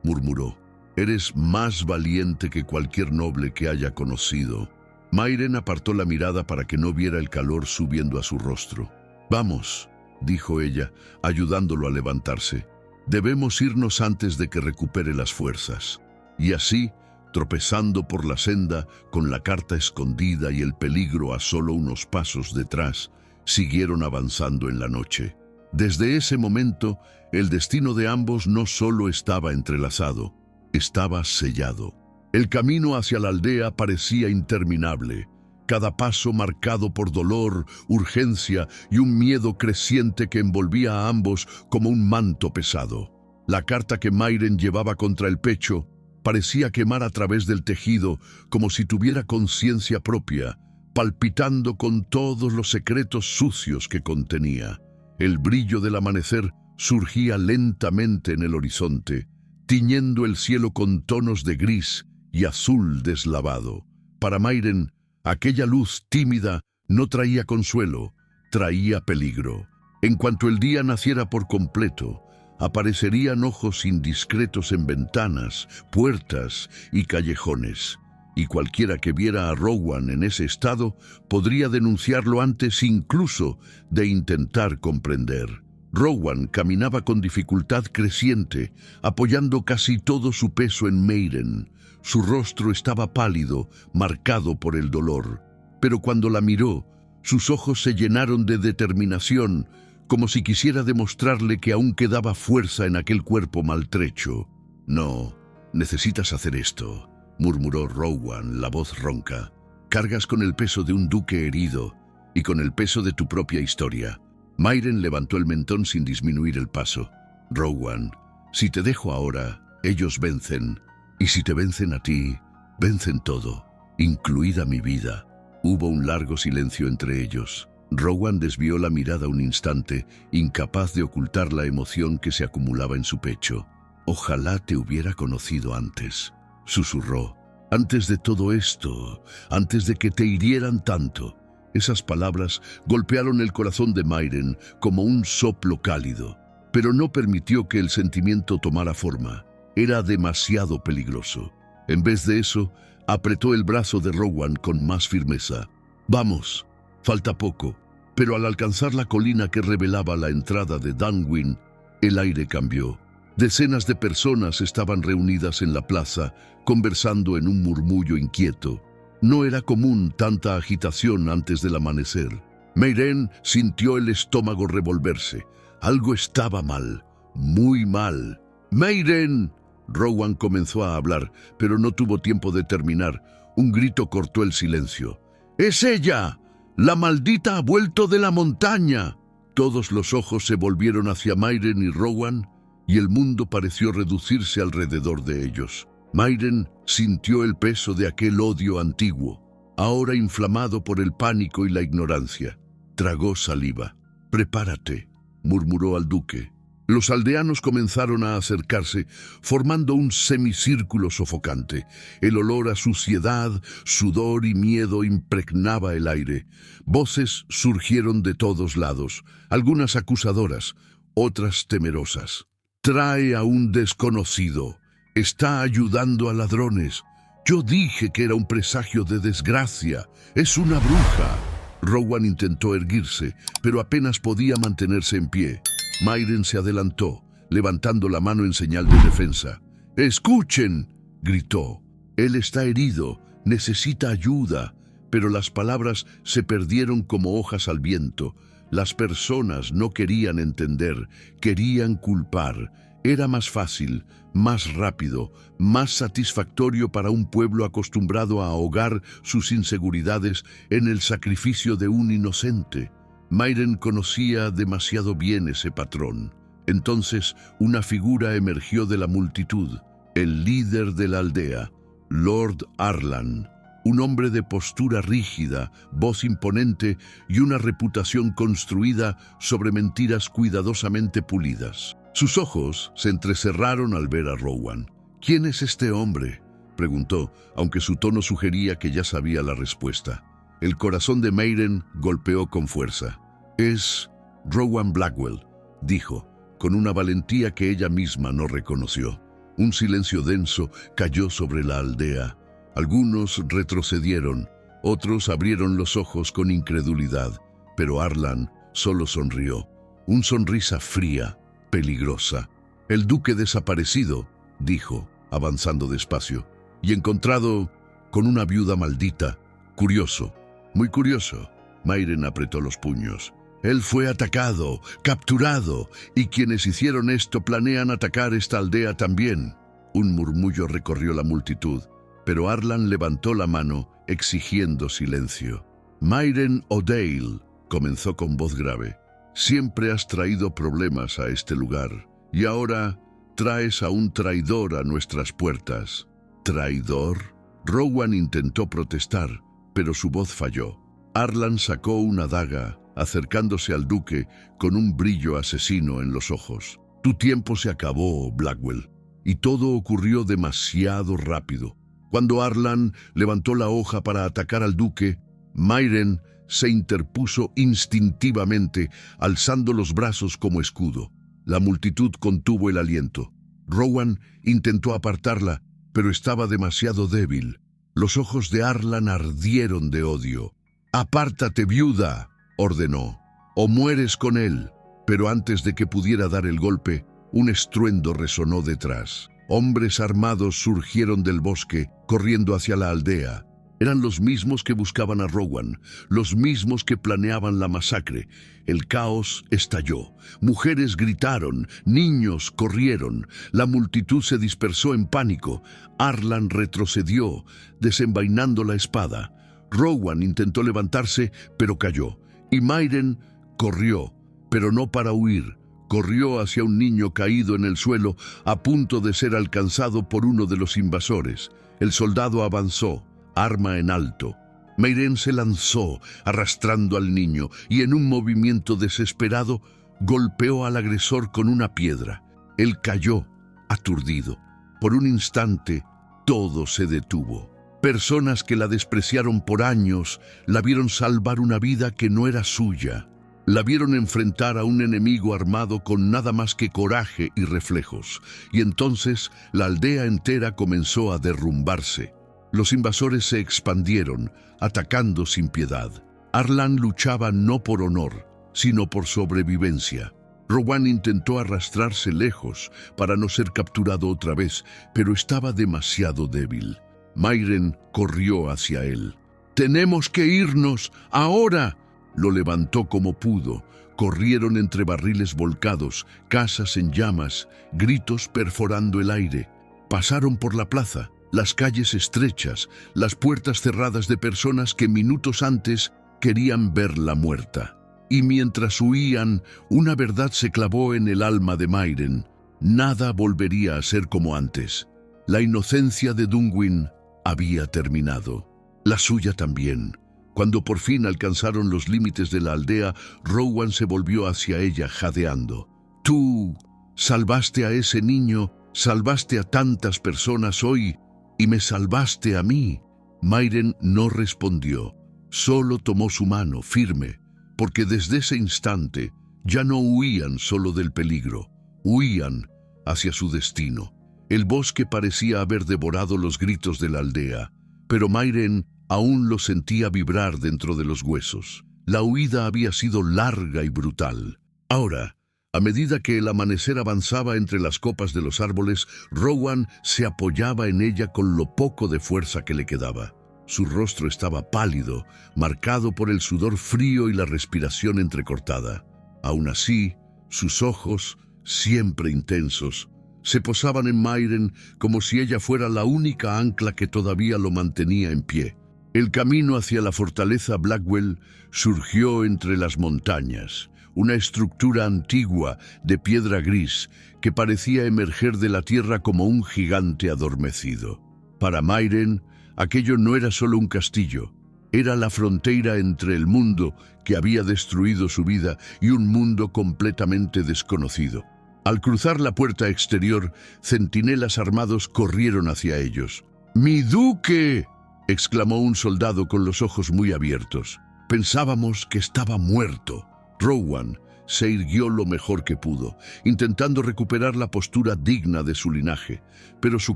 murmuró, «eres más valiente que cualquier noble que haya conocido». Mairen apartó la mirada para que no viera el calor subiendo a su rostro. «Vamos», dijo ella, ayudándolo a levantarse. «Debemos irnos antes de que recupere las fuerzas». Y así, tropezando por la senda, con la carta escondida y el peligro a solo unos pasos detrás, siguieron avanzando en la noche. Desde ese momento, el destino de ambos no solo estaba entrelazado, estaba sellado. El camino hacia la aldea parecía interminable, cada paso marcado por dolor, urgencia y un miedo creciente que envolvía a ambos como un manto pesado. La carta que Mairen llevaba contra el pecho parecía quemar a través del tejido como si tuviera conciencia propia, palpitando con todos los secretos sucios que contenía. El brillo del amanecer surgía lentamente en el horizonte, tiñendo el cielo con tonos de gris y azul deslavado. Para Mairen, aquella luz tímida no traía consuelo, traía peligro. En cuanto el día naciera por completo, aparecerían ojos indiscretos en ventanas, puertas y callejones, y cualquiera que viera a Rowan en ese estado podría denunciarlo antes incluso de intentar comprender. Rowan caminaba con dificultad creciente, apoyando casi todo su peso en Mairen. Su rostro estaba pálido, marcado por el dolor, pero cuando la miró, sus ojos se llenaron de determinación, como si quisiera demostrarle que aún quedaba fuerza en aquel cuerpo maltrecho. «No, necesitas hacer esto», murmuró Rowan, la voz ronca. «Cargas con el peso de un duque herido y con el peso de tu propia historia». Mairen levantó el mentón sin disminuir el paso. «Rowan, si te dejo ahora, ellos vencen. Y si te vencen a ti, vencen todo, incluida mi vida». Hubo un largo silencio entre ellos. Rowan desvió la mirada un instante, incapaz de ocultar la emoción que se acumulaba en su pecho. «Ojalá te hubiera conocido antes», susurró. «Antes de todo esto, antes de que te hirieran tanto». Esas palabras golpearon el corazón de Mairen como un soplo cálido, pero no permitió que el sentimiento tomara forma. Era demasiado peligroso. En vez de eso, apretó el brazo de Rowan con más firmeza. «Vamos, falta poco». Pero al alcanzar la colina que revelaba la entrada de Dunwyn, el aire cambió. Decenas de personas estaban reunidas en la plaza, conversando en un murmullo inquieto. No era común tanta agitación antes del amanecer. Mairen sintió el estómago revolverse. Algo estaba mal, muy mal. «¡Mairen!». Rowan comenzó a hablar, pero no tuvo tiempo de terminar. Un grito cortó el silencio. «¡Es ella! ¡La maldita ha vuelto de la montaña!». Todos los ojos se volvieron hacia Mairen y Rowan, y el mundo pareció reducirse alrededor de ellos. Mairen sintió el peso de aquel odio antiguo, ahora inflamado por el pánico y la ignorancia. Tragó saliva. «Prepárate», murmuró al duque. Los aldeanos comenzaron a acercarse, formando un semicírculo sofocante. El olor a suciedad, sudor y miedo impregnaba el aire. Voces surgieron de todos lados, algunas acusadoras, otras temerosas. «Trae a un desconocido. Está ayudando a ladrones. Yo dije que era un presagio de desgracia. Es una bruja». Rowan intentó erguirse, pero apenas podía mantenerse en pie. Mairen se adelantó, levantando la mano en señal de defensa. «¡Escuchen!», gritó. «Él está herido, necesita ayuda». Pero las palabras se perdieron como hojas al viento. Las personas no querían entender, querían culpar. Era más fácil, más rápido, más satisfactorio para un pueblo acostumbrado a ahogar sus inseguridades en el sacrificio de un inocente. Mairen conocía demasiado bien ese patrón. Entonces una figura emergió de la multitud, el líder de la aldea, Lord Arlan, un hombre de postura rígida, voz imponente y una reputación construida sobre mentiras cuidadosamente pulidas. Sus ojos se entrecerraron al ver a Rowan. «¿Quién es este hombre?», preguntó, aunque su tono sugería que ya sabía la respuesta. El corazón de Mairen golpeó con fuerza. «Es Rowan Blackwell», dijo, con una valentía que ella misma no reconoció. Un silencio denso cayó sobre la aldea. Algunos retrocedieron, otros abrieron los ojos con incredulidad, pero Arlan solo sonrió. Una sonrisa fría, peligrosa. «El duque desaparecido», dijo, avanzando despacio, «y encontrado con una viuda maldita. Curioso, muy curioso». Mairen apretó los puños. «Él fue atacado, capturado, y quienes hicieron esto planean atacar esta aldea también». Un murmullo recorrió la multitud, pero Arlan levantó la mano, exigiendo silencio. «Mairen O'Dale», comenzó con voz grave, «siempre has traído problemas a este lugar, y ahora traes a un traidor a nuestras puertas». «¿Traidor?». Rowan intentó protestar, pero su voz falló. Arlan sacó una daga, acercándose al duque con un brillo asesino en los ojos. «Tu tiempo se acabó, Blackwell», y todo ocurrió demasiado rápido. Cuando Arlan levantó la hoja para atacar al duque, Mairen se interpuso instintivamente, alzando los brazos como escudo. La multitud contuvo el aliento. Rowan intentó apartarla, pero estaba demasiado débil. Los ojos de Arlan ardieron de odio. «Apártate, viuda», ordenó, «o mueres con él». Pero antes de que pudiera dar el golpe, un estruendo resonó detrás. Hombres armados surgieron del bosque, corriendo hacia la aldea. Eran los mismos que buscaban a Rowan, los mismos que planeaban la masacre. El caos estalló. Mujeres gritaron, niños corrieron. La multitud se dispersó en pánico. Arlan retrocedió, desenvainando la espada. Rowan intentó levantarse, pero cayó. Y Mairen corrió, pero no para huir. Corrió hacia un niño caído en el suelo, a punto de ser alcanzado por uno de los invasores. El soldado avanzó, arma en alto. Mayren se lanzó, arrastrando al niño, y en un movimiento desesperado golpeó al agresor con una piedra. Él cayó, aturdido. Por un instante, todo se detuvo. Personas que la despreciaron por años la vieron salvar una vida que no era suya. La vieron enfrentar a un enemigo armado con nada más que coraje y reflejos. Y entonces la aldea entera comenzó a derrumbarse. Los invasores se expandieron, atacando sin piedad. Arlan luchaba no por honor, sino por sobrevivencia. Rowan intentó arrastrarse lejos para no ser capturado otra vez, pero estaba demasiado débil. Mayren corrió hacia él. «¡Tenemos que irnos! ¡Ahora!». Lo levantó como pudo. Corrieron entre barriles volcados, casas en llamas, gritos perforando el aire. Pasaron por la plaza, las calles estrechas, las puertas cerradas de personas que minutos antes querían verla muerta. Y mientras huían, una verdad se clavó en el alma de Mayren. Nada volvería a ser como antes. La inocencia de Dunwyn había terminado. La suya también. Cuando por fin alcanzaron los límites de la aldea, Rowan se volvió hacia ella jadeando. «Tú salvaste a ese niño, salvaste a tantas personas hoy y me salvaste a mí». Mayren no respondió. Solo tomó su mano firme, porque desde ese instante ya no huían solo del peligro, huían hacia su destino. El bosque parecía haber devorado los gritos de la aldea, pero Mayren aún lo sentía vibrar dentro de los huesos. La huida había sido larga y brutal. Ahora, a medida que el amanecer avanzaba entre las copas de los árboles, Rowan se apoyaba en ella con lo poco de fuerza que le quedaba. Su rostro estaba pálido, marcado por el sudor frío y la respiración entrecortada. Aún así, sus ojos, siempre intensos, se posaban en Mayren como si ella fuera la única ancla que todavía lo mantenía en pie. El camino hacia la fortaleza Blackwell surgió entre las montañas, una estructura antigua de piedra gris que parecía emerger de la tierra como un gigante adormecido. Para Mayren, aquello no era solo un castillo, era la frontera entre el mundo que había destruido su vida y un mundo completamente desconocido. Al cruzar la puerta exterior, centinelas armados corrieron hacia ellos. «¡Mi duque!», exclamó un soldado con los ojos muy abiertos. «Pensábamos que estaba muerto». Rowan se irguió lo mejor que pudo, intentando recuperar la postura digna de su linaje, pero su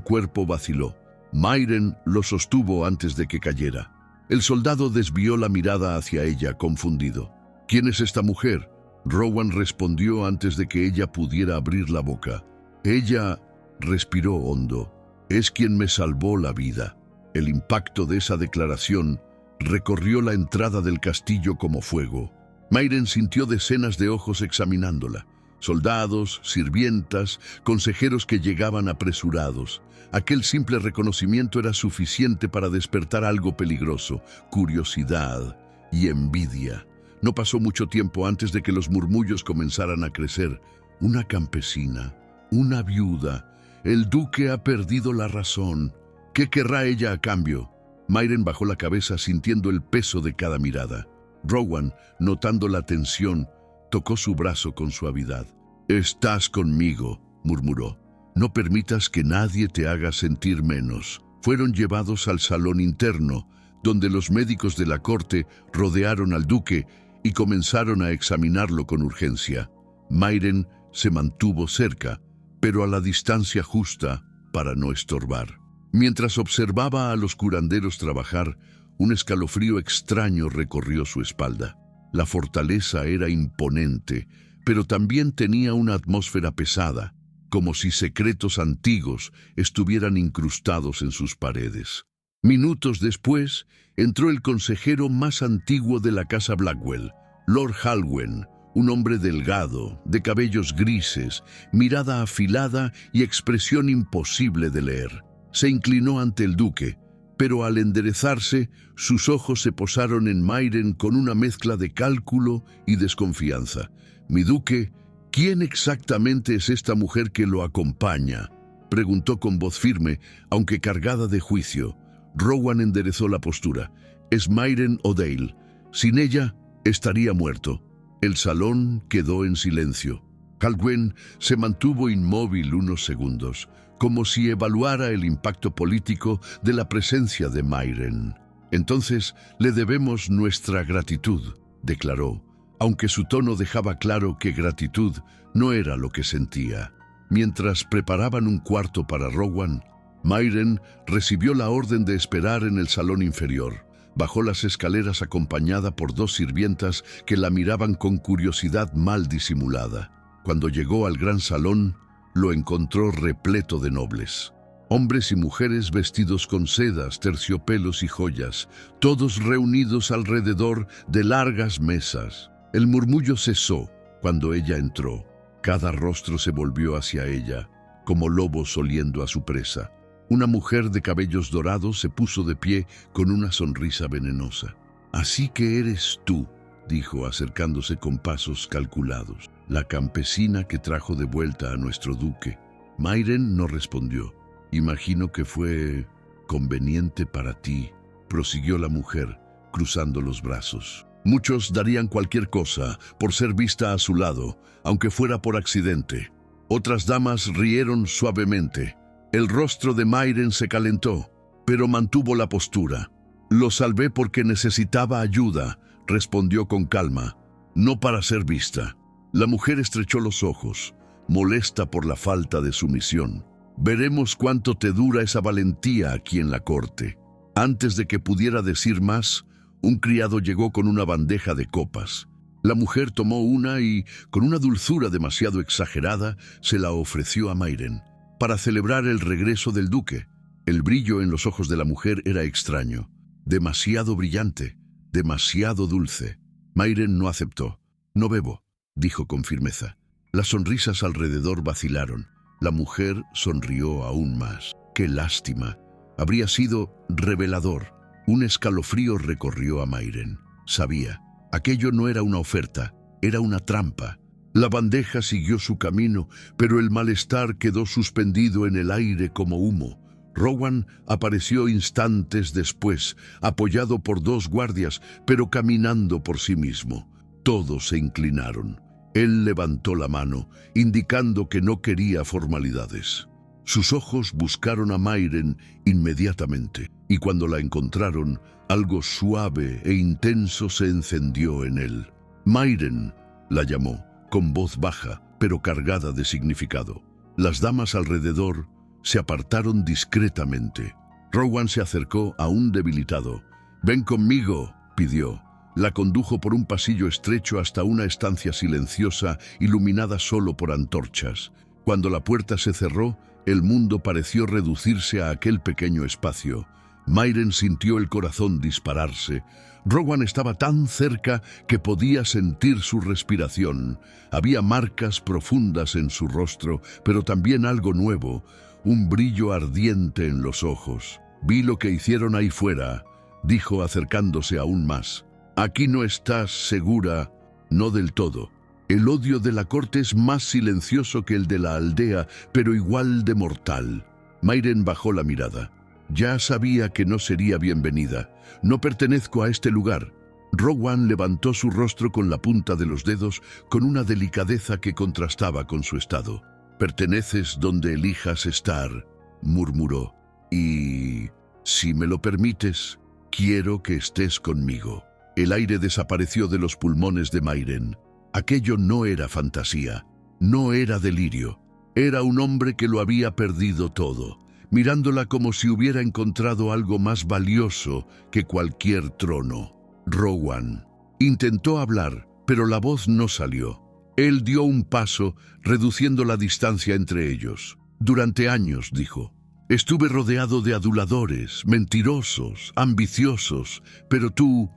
cuerpo vaciló. Mayren lo sostuvo antes de que cayera. El soldado desvió la mirada hacia ella, confundido. «¿Quién es esta mujer?». Rowan respondió antes de que ella pudiera abrir la boca. Ella respiró hondo. «Es quien me salvó la vida». El impacto de esa declaración recorrió la entrada del castillo como fuego. Mayren sintió decenas de ojos examinándola. Soldados, sirvientas, consejeros que llegaban apresurados. Aquel simple reconocimiento era suficiente para despertar algo peligroso, curiosidad y envidia. No pasó mucho tiempo antes de que los murmullos comenzaran a crecer. Una campesina, una viuda, el duque ha perdido la razón. ¿Qué querrá ella a cambio? Mayren bajó la cabeza sintiendo el peso de cada mirada. Rowan, notando la tensión, tocó su brazo con suavidad. «Estás conmigo», murmuró. «No permitas que nadie te haga sentir menos». Fueron llevados al salón interno, donde los médicos de la corte rodearon al duque y comenzaron a examinarlo con urgencia. Mayren se mantuvo cerca, pero a la distancia justa para no estorbar. Mientras observaba a los curanderos trabajar, un escalofrío extraño recorrió su espalda. La fortaleza era imponente, pero también tenía una atmósfera pesada, como si secretos antiguos estuvieran incrustados en sus paredes. Minutos después, entró el consejero más antiguo de la casa Blackwell, Lord Halwen, un hombre delgado, de cabellos grises, mirada afilada y expresión imposible de leer. Se inclinó ante el duque, pero al enderezarse, sus ojos se posaron en Mayren con una mezcla de cálculo y desconfianza. «Mi duque, ¿quién exactamente es esta mujer que lo acompaña?», preguntó con voz firme, aunque cargada de juicio. Rowan enderezó la postura. Es Mairen O'Dale. Sin ella, estaría muerto. El salón quedó en silencio. Calgwen se mantuvo inmóvil unos segundos, como si evaluara el impacto político de la presencia de Mairen. Entonces, le debemos nuestra gratitud, declaró, aunque su tono dejaba claro que gratitud no era lo que sentía. Mientras preparaban un cuarto para Rowan, Mairen recibió la orden de esperar en el salón inferior. Bajó las escaleras acompañada por 2 sirvientas que la miraban con curiosidad mal disimulada. Cuando llegó al gran salón, lo encontró repleto de nobles. Hombres y mujeres vestidos con sedas, terciopelos y joyas, todos reunidos alrededor de largas mesas. El murmullo cesó cuando ella entró. Cada rostro se volvió hacia ella, como lobos oliendo a su presa. Una mujer de cabellos dorados se puso de pie con una sonrisa venenosa. «Así que eres tú», dijo acercándose con pasos calculados, «la campesina que trajo de vuelta a nuestro duque». Mairen no respondió. «Imagino que fue conveniente para ti», prosiguió la mujer, cruzando los brazos. «Muchos darían cualquier cosa por ser vista a su lado, aunque fuera por accidente». Otras damas rieron suavemente. El rostro de Mairen se calentó, pero mantuvo la postura. «Lo salvé porque necesitaba ayuda», respondió con calma, «no para ser vista». La mujer estrechó los ojos, molesta por la falta de sumisión. «Veremos cuánto te dura esa valentía aquí en la corte». Antes de que pudiera decir más, un criado llegó con una bandeja de copas. La mujer tomó una y, con una dulzura demasiado exagerada, se la ofreció a Mairen. Para celebrar el regreso del duque. El brillo en los ojos de la mujer era extraño, demasiado brillante, demasiado dulce. Mairen no aceptó. «No bebo», dijo con firmeza. Las sonrisas alrededor vacilaron. La mujer sonrió aún más. «Qué lástima». Habría sido revelador. Un escalofrío recorrió a Mairen. Sabía, aquello no era una oferta, era una trampa. La bandeja siguió su camino, pero el malestar quedó suspendido en el aire como humo. Rowan apareció instantes después, apoyado por 2 guardias, pero caminando por sí mismo. Todos se inclinaron. Él levantó la mano, indicando que no quería formalidades. Sus ojos buscaron a Mairen inmediatamente, y cuando la encontraron, algo suave e intenso se encendió en él. «Mairen», la llamó, con voz baja, pero cargada de significado. Las damas alrededor se apartaron discretamente. Rowan se acercó aún debilitado. «Ven conmigo», pidió. La condujo por un pasillo estrecho hasta una estancia silenciosa, iluminada solo por antorchas. Cuando la puerta se cerró, el mundo pareció reducirse a aquel pequeño espacio. Mairen sintió el corazón dispararse. Rowan estaba tan cerca que podía sentir su respiración. Había marcas profundas en su rostro, pero también algo nuevo, un brillo ardiente en los ojos. «Vi lo que hicieron ahí fuera», dijo acercándose aún más. «Aquí no estás segura, no del todo. El odio de la corte es más silencioso que el de la aldea, pero igual de mortal». Mairen bajó la mirada. Ya sabía que no sería bienvenida. «No pertenezco a este lugar». Rowan levantó su rostro con la punta de los dedos con una delicadeza que contrastaba con su estado. «Perteneces donde elijas estar», murmuró. «Y, si me lo permites, quiero que estés conmigo». El aire desapareció de los pulmones de Mairen. Aquello no era fantasía, no era delirio. Era un hombre que lo había perdido todo, mirándola como si hubiera encontrado algo más valioso que cualquier trono. «Rowan». Intentó hablar, pero la voz no salió. Él dio un paso, reduciendo la distancia entre ellos. «Durante años», dijo, «estuve rodeado de aduladores, mentirosos, ambiciosos, pero tú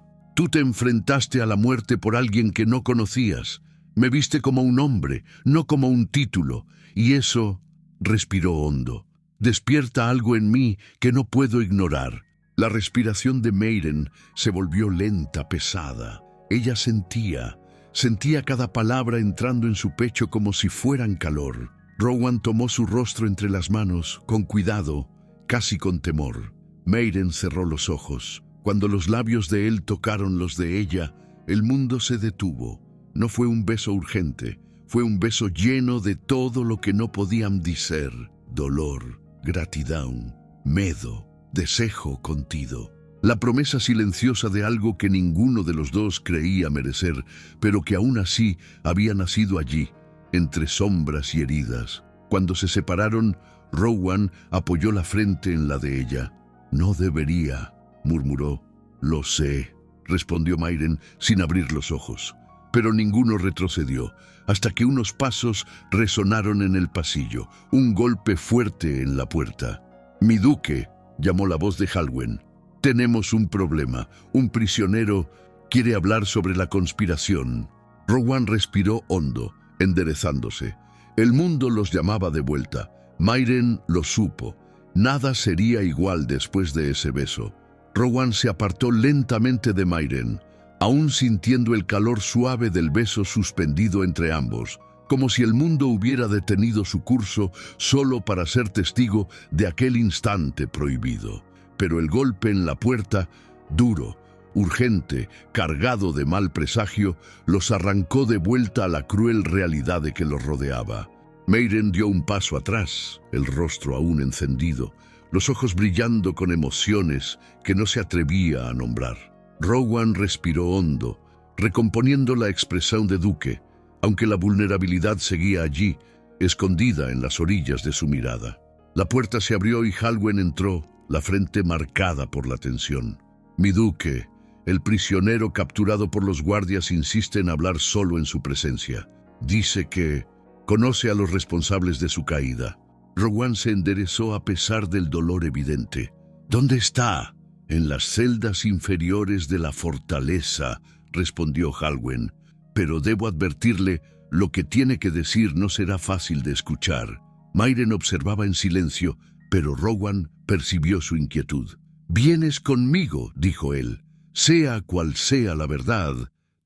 te enfrentaste a la muerte por alguien que no conocías. Me viste como un hombre, no como un título, y eso», respiró hondo, «despierta algo en mí que no puedo ignorar». La respiración de Mairen se volvió lenta, pesada. Ella sentía cada palabra entrando en su pecho como si fueran calor. Rowan tomó su rostro entre las manos, con cuidado, casi con temor. Mairen cerró los ojos. Cuando los labios de él tocaron los de ella, el mundo se detuvo. No fue un beso urgente, fue un beso lleno de todo lo que no podían dizer: dolor, gratidão, medo, desejo contido. La promesa silenciosa de algo que ninguno de los dos creía merecer, pero que aún así había nacido allí, entre sombras y heridas. Cuando se separaron, Rowan apoyó la frente en la de ella. «No debería», murmuró. «Lo sé», respondió Mairen sin abrir los ojos. Pero ninguno retrocedió, hasta que unos pasos resonaron en el pasillo, un golpe fuerte en la puerta. «Mi duque», llamó la voz de Halwen. «Tenemos un problema. Un prisionero quiere hablar sobre la conspiración». Rowan respiró hondo, enderezándose. El mundo los llamaba de vuelta. Mairen lo supo. Nada sería igual después de ese beso. Rowan se apartó lentamente de Mairen, aún sintiendo el calor suave del beso suspendido entre ambos, como si el mundo hubiera detenido su curso solo para ser testigo de aquel instante prohibido. Pero el golpe en la puerta, duro, urgente, cargado de mal presagio, los arrancó de vuelta a la cruel realidad de que los rodeaba. Mairen dio un paso atrás, el rostro aún encendido, los ojos brillando con emociones que no se atrevía a nombrar. Rowan respiró hondo, recomponiendo la expresión de duque, aunque la vulnerabilidad seguía allí, escondida en las orillas de su mirada. La puerta se abrió y Halwen entró, la frente marcada por la tensión. «Mi duque, el prisionero capturado por los guardias insiste en hablar solo en su presencia. Dice que conoce a los responsables de su caída». Rowan se enderezó a pesar del dolor evidente. «¿Dónde está?» «En las celdas inferiores de la fortaleza», respondió Halwen. «Pero debo advertirle, lo que tiene que decir no será fácil de escuchar». Mairen observaba en silencio, pero Rowan percibió su inquietud. «Vienes conmigo», dijo él. «Sea cual sea la verdad,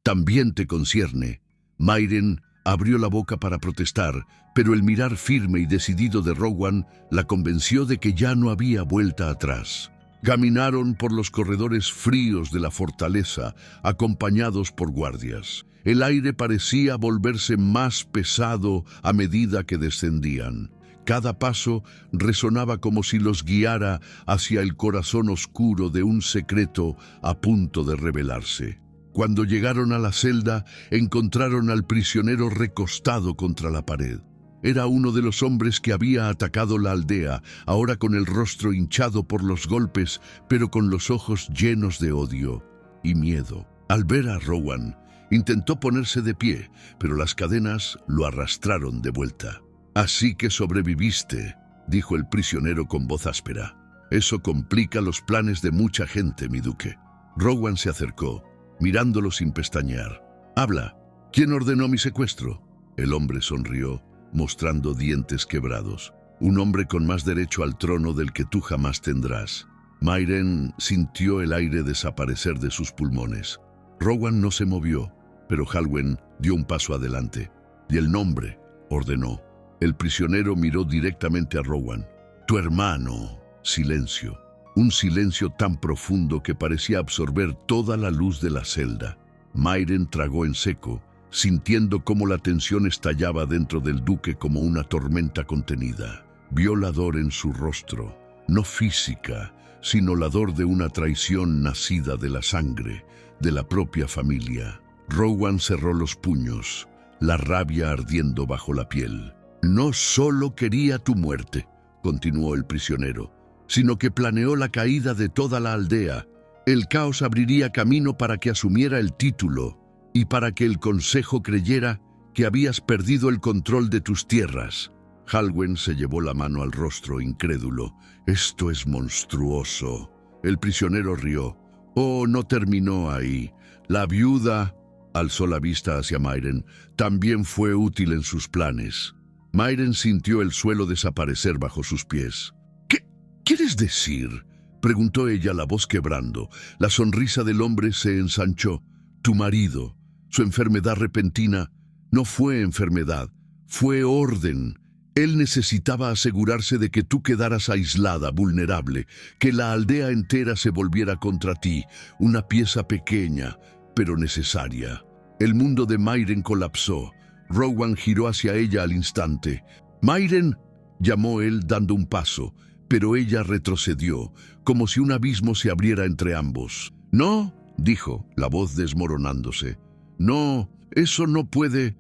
también te concierne». Mairen abrió la boca para protestar, pero el mirar firme y decidido de Rowan la convenció de que ya no había vuelta atrás. Caminaron por los corredores fríos de la fortaleza, acompañados por guardias. El aire parecía volverse más pesado a medida que descendían. Cada paso resonaba como si los guiara hacia el corazón oscuro de un secreto a punto de revelarse. Cuando llegaron a la celda, encontraron al prisionero recostado contra la pared. Era uno de los hombres que había atacado la aldea, ahora con el rostro hinchado por los golpes, pero con los ojos llenos de odio y miedo. Al ver a Rowan, intentó ponerse de pie, pero las cadenas lo arrastraron de vuelta. «Así que sobreviviste», dijo el prisionero con voz áspera. «Eso complica los planes de mucha gente, mi duque». Rowan se acercó, mirándolo sin pestañear. «Habla. ¿Quién ordenó mi secuestro?» El hombre sonrió, mostrando dientes quebrados. «Un hombre con más derecho al trono del que tú jamás tendrás». Mairen sintió el aire desaparecer de sus pulmones. Rowan no se movió, pero Halwen dio un paso adelante. «Y el nombre», ordenó. El prisionero miró directamente a Rowan. «Tu hermano». Silencio. Un silencio tan profundo que parecía absorber toda la luz de la celda. Mairen tragó en seco, sintiendo cómo la tensión estallaba dentro del duque como una tormenta contenida. Vio la dor en su rostro, no física, sino la dor de una traición nacida de la sangre, de la propia familia. Rowan cerró los puños, la rabia ardiendo bajo la piel. «No solo quería tu muerte», continuó el prisionero, «sino que planeó la caída de toda la aldea. El caos abriría camino para que asumiera el título y para que el consejo creyera que habías perdido el control de tus tierras». Halwen se llevó la mano al rostro incrédulo. «Esto es monstruoso». El prisionero rió. «Oh, no terminó ahí. La viuda», alzó la vista hacia Mairen, «también fue útil en sus planes». Mairen sintió el suelo desaparecer bajo sus pies. «¿Qué quieres decir?», preguntó ella, la voz quebrando. La sonrisa del hombre se ensanchó. «Tu marido, su enfermedad repentina, no fue enfermedad, fue orden. Él necesitaba asegurarse de que tú quedaras aislada, vulnerable, que la aldea entera se volviera contra ti, una pieza pequeña, pero necesaria. El mundo de Mayren colapsó. Rowan giró hacia ella al instante. «¡Mayren!», llamó él dando un paso, pero ella retrocedió, como si un abismo se abriera entre ambos. «No», dijo, la voz desmoronándose. «No, eso no puede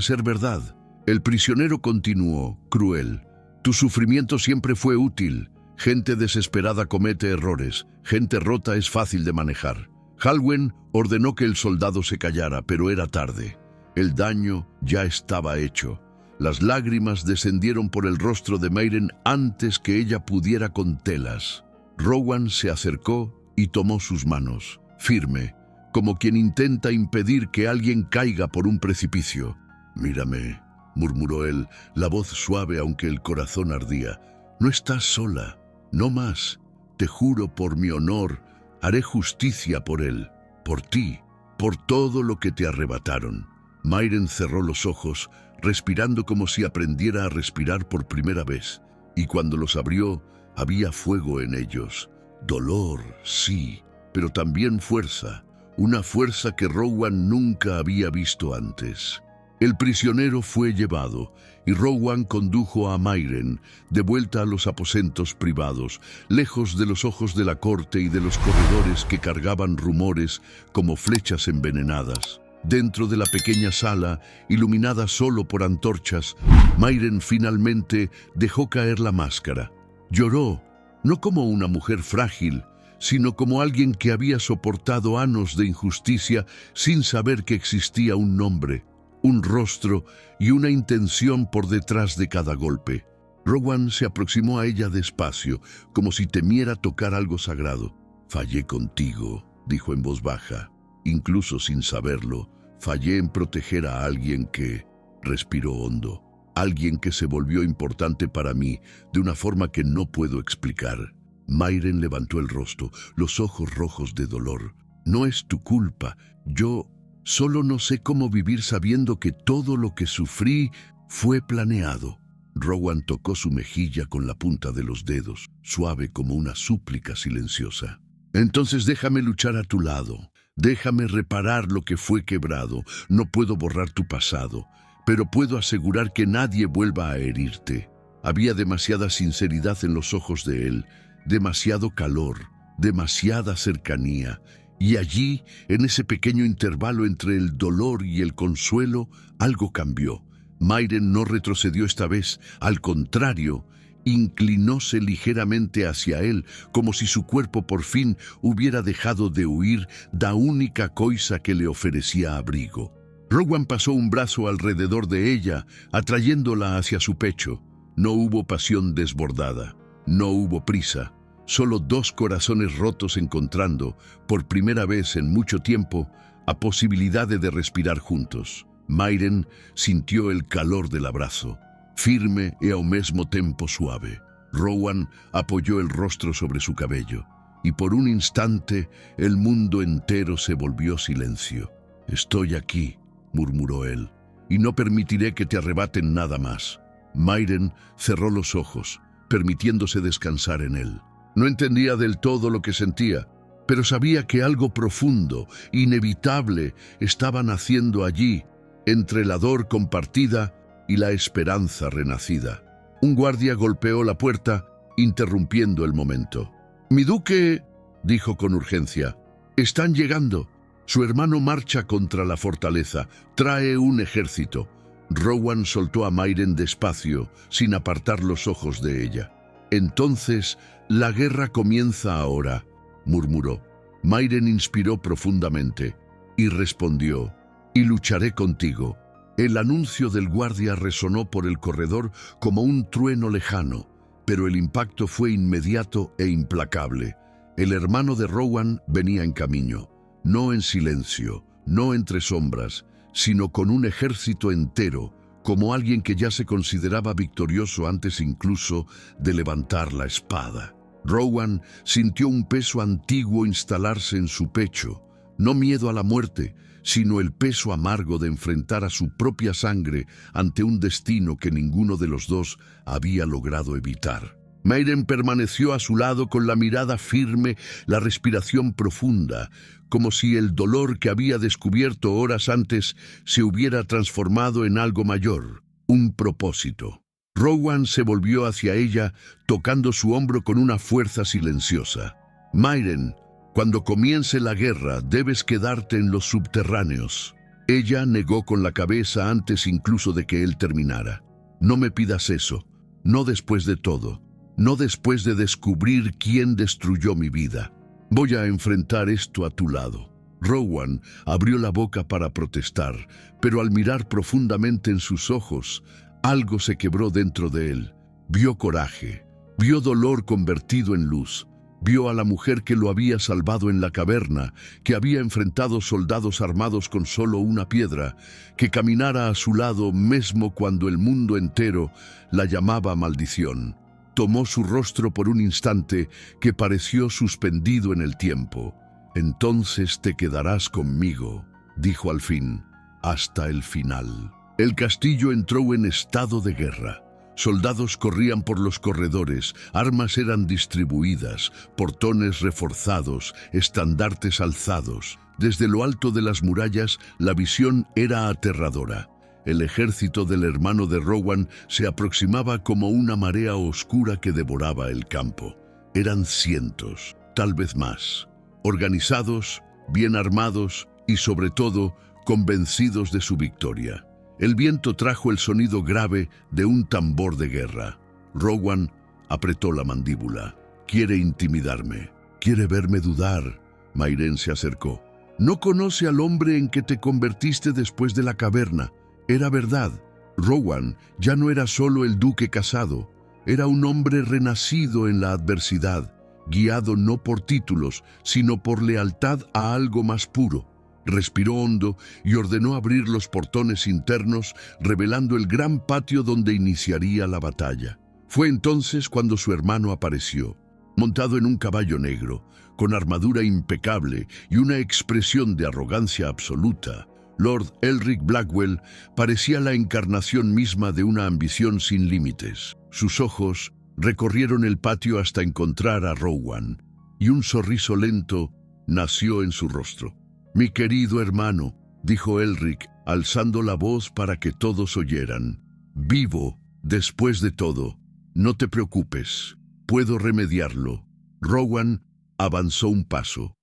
ser verdad». El prisionero continuó, cruel. «Tu sufrimiento siempre fue útil. Gente desesperada comete errores. Gente rota es fácil de manejar». Halwen ordenó que el soldado se callara, pero era tarde. El daño ya estaba hecho. Las lágrimas descendieron por el rostro de Mayren antes que ella pudiera contelas. Rowan se acercó y tomó sus manos, firme, como quien intenta impedir que alguien caiga por un precipicio. «Mírame», murmuró él, la voz suave aunque el corazón ardía. «No estás sola, no más. Te juro por mi honor, haré justicia por él, por ti, por todo lo que te arrebataron». Mayren cerró los ojos, respirando como si aprendiera a respirar por primera vez, y cuando los abrió, había fuego en ellos. Dolor, sí, pero también fuerza, una fuerza que Rowan nunca había visto antes. El prisionero fue llevado, y Rowan condujo a Mayren de vuelta a los aposentos privados, lejos de los ojos de la corte y de los corredores que cargaban rumores como flechas envenenadas. Dentro de la pequeña sala, iluminada solo por antorchas, Mayren finalmente dejó caer la máscara. Lloró, no como una mujer frágil, sino como alguien que había soportado años de injusticia sin saber que existía un nombre, un rostro y una intención por detrás de cada golpe. Rowan se aproximó a ella despacio, como si temiera tocar algo sagrado. «Fallé contigo», dijo en voz baja. «Incluso sin saberlo, fallé en proteger a alguien que…». Respiró hondo. «Alguien que se volvió importante para mí de una forma que no puedo explicar». Mayren levantó el rostro, los ojos rojos de dolor. «No es tu culpa. Yo solo no sé cómo vivir sabiendo que todo lo que sufrí fue planeado». Rowan tocó su mejilla con la punta de los dedos, suave como una súplica silenciosa. «Entonces déjame luchar a tu lado. Déjame reparar lo que fue quebrado. No puedo borrar tu pasado, pero puedo asegurar que nadie vuelva a herirte». Había demasiada sinceridad en los ojos de él, demasiado calor, demasiada cercanía. Y allí, en ese pequeño intervalo entre el dolor y el consuelo, algo cambió. Mayren no retrocedió esta vez, al contrario, inclinóse ligeramente hacia él, como si su cuerpo por fin hubiera dejado de huir da única cosa que le ofrecía abrigo. Rowan pasó un brazo alrededor de ella, atrayéndola hacia su pecho. No hubo pasión desbordada, no hubo prisa, solo dos corazones rotos encontrando, por primera vez en mucho tiempo, a posibilidad de respirar juntos. Mayren sintió el calor del abrazo, firme y ao mesmo tempo suave. Rowan apoyó el rostro sobre su cabello, y por un instante el mundo entero se volvió silencio. «Estoy aquí», murmuró él, «y no permitiré que te arrebaten nada más». Mayren cerró los ojos, permitiéndose descansar en él. No entendía del todo lo que sentía, pero sabía que algo profundo, inevitable, estaba naciendo allí, entre la dor compartida y la esperanza renacida. Un guardia golpeó la puerta, interrumpiendo el momento. «Mi duque», dijo con urgencia, «están llegando. Su hermano marcha contra la fortaleza. Trae un ejército». Rowan soltó a Mayren despacio, sin apartar los ojos de ella. «Entonces, la guerra comienza ahora», murmuró. Mayren inspiró profundamente y respondió: «Y lucharé contigo». El anuncio del guardia resonó por el corredor como un trueno lejano, pero el impacto fue inmediato e implacable. El hermano de Rowan venía en camino, no en silencio, no entre sombras, sino con un ejército entero, como alguien que ya se consideraba victorioso antes incluso de levantar la espada. Rowan sintió un peso antiguo instalarse en su pecho, no miedo a la muerte, sino el peso amargo de enfrentar a su propia sangre ante un destino que ninguno de los dos había logrado evitar. Mairen permaneció a su lado con la mirada firme, la respiración profunda, como si el dolor que había descubierto horas antes se hubiera transformado en algo mayor, un propósito. Rowan se volvió hacia ella, tocando su hombro con una fuerza silenciosa. Mairen, cuando comience la guerra, debes quedarte en los subterráneos. Ella negó con la cabeza antes incluso de que él terminara. No me pidas eso, no después de todo, no después de descubrir quién destruyó mi vida. Voy a enfrentar esto a tu lado. Rowan abrió la boca para protestar, pero al mirar profundamente en sus ojos, algo se quebró dentro de él. Vio coraje, vio dolor convertido en luz. Vio a la mujer que lo había salvado en la caverna, que había enfrentado soldados armados con solo una piedra, que caminara a su lado mesmo cuando el mundo entero la llamaba maldición. Tomó su rostro por un instante que pareció suspendido en el tiempo. «Entonces te quedarás conmigo», dijo al fin, «hasta el final». El castillo entró en estado de guerra. Soldados corrían por los corredores, armas eran distribuidas, portones reforzados, estandartes alzados. Desde lo alto de las murallas, la visión era aterradora. El ejército del hermano de Rowan se aproximaba como una marea oscura que devoraba el campo. Eran cientos, tal vez más. Organizados, bien armados y, sobre todo, convencidos de su victoria. El viento trajo el sonido grave de un tambor de guerra. Rowan apretó la mandíbula. «Quiere intimidarme. Quiere verme dudar». Mairen se acercó. «No conoce al hombre en que te convertiste después de la caverna. Era verdad. Rowan ya no era solo el duque casado. Era un hombre renacido en la adversidad, guiado no por títulos, sino por lealtad a algo más puro». Respiró hondo y ordenó abrir los portones internos, revelando el gran patio donde iniciaría la batalla. Fue entonces cuando su hermano apareció, montado en un caballo negro, con armadura impecable y una expresión de arrogancia absoluta. Lord Elric Blackwell parecía la encarnación misma de una ambición sin límites. Sus ojos recorrieron el patio hasta encontrar a Rowan, y un sorriso lento nació en su rostro. «Mi querido hermano», dijo Elric, alzando la voz para que todos oyeran. «Vivo, después de todo. No te preocupes. Puedo remediarlo». Rowan avanzó un paso.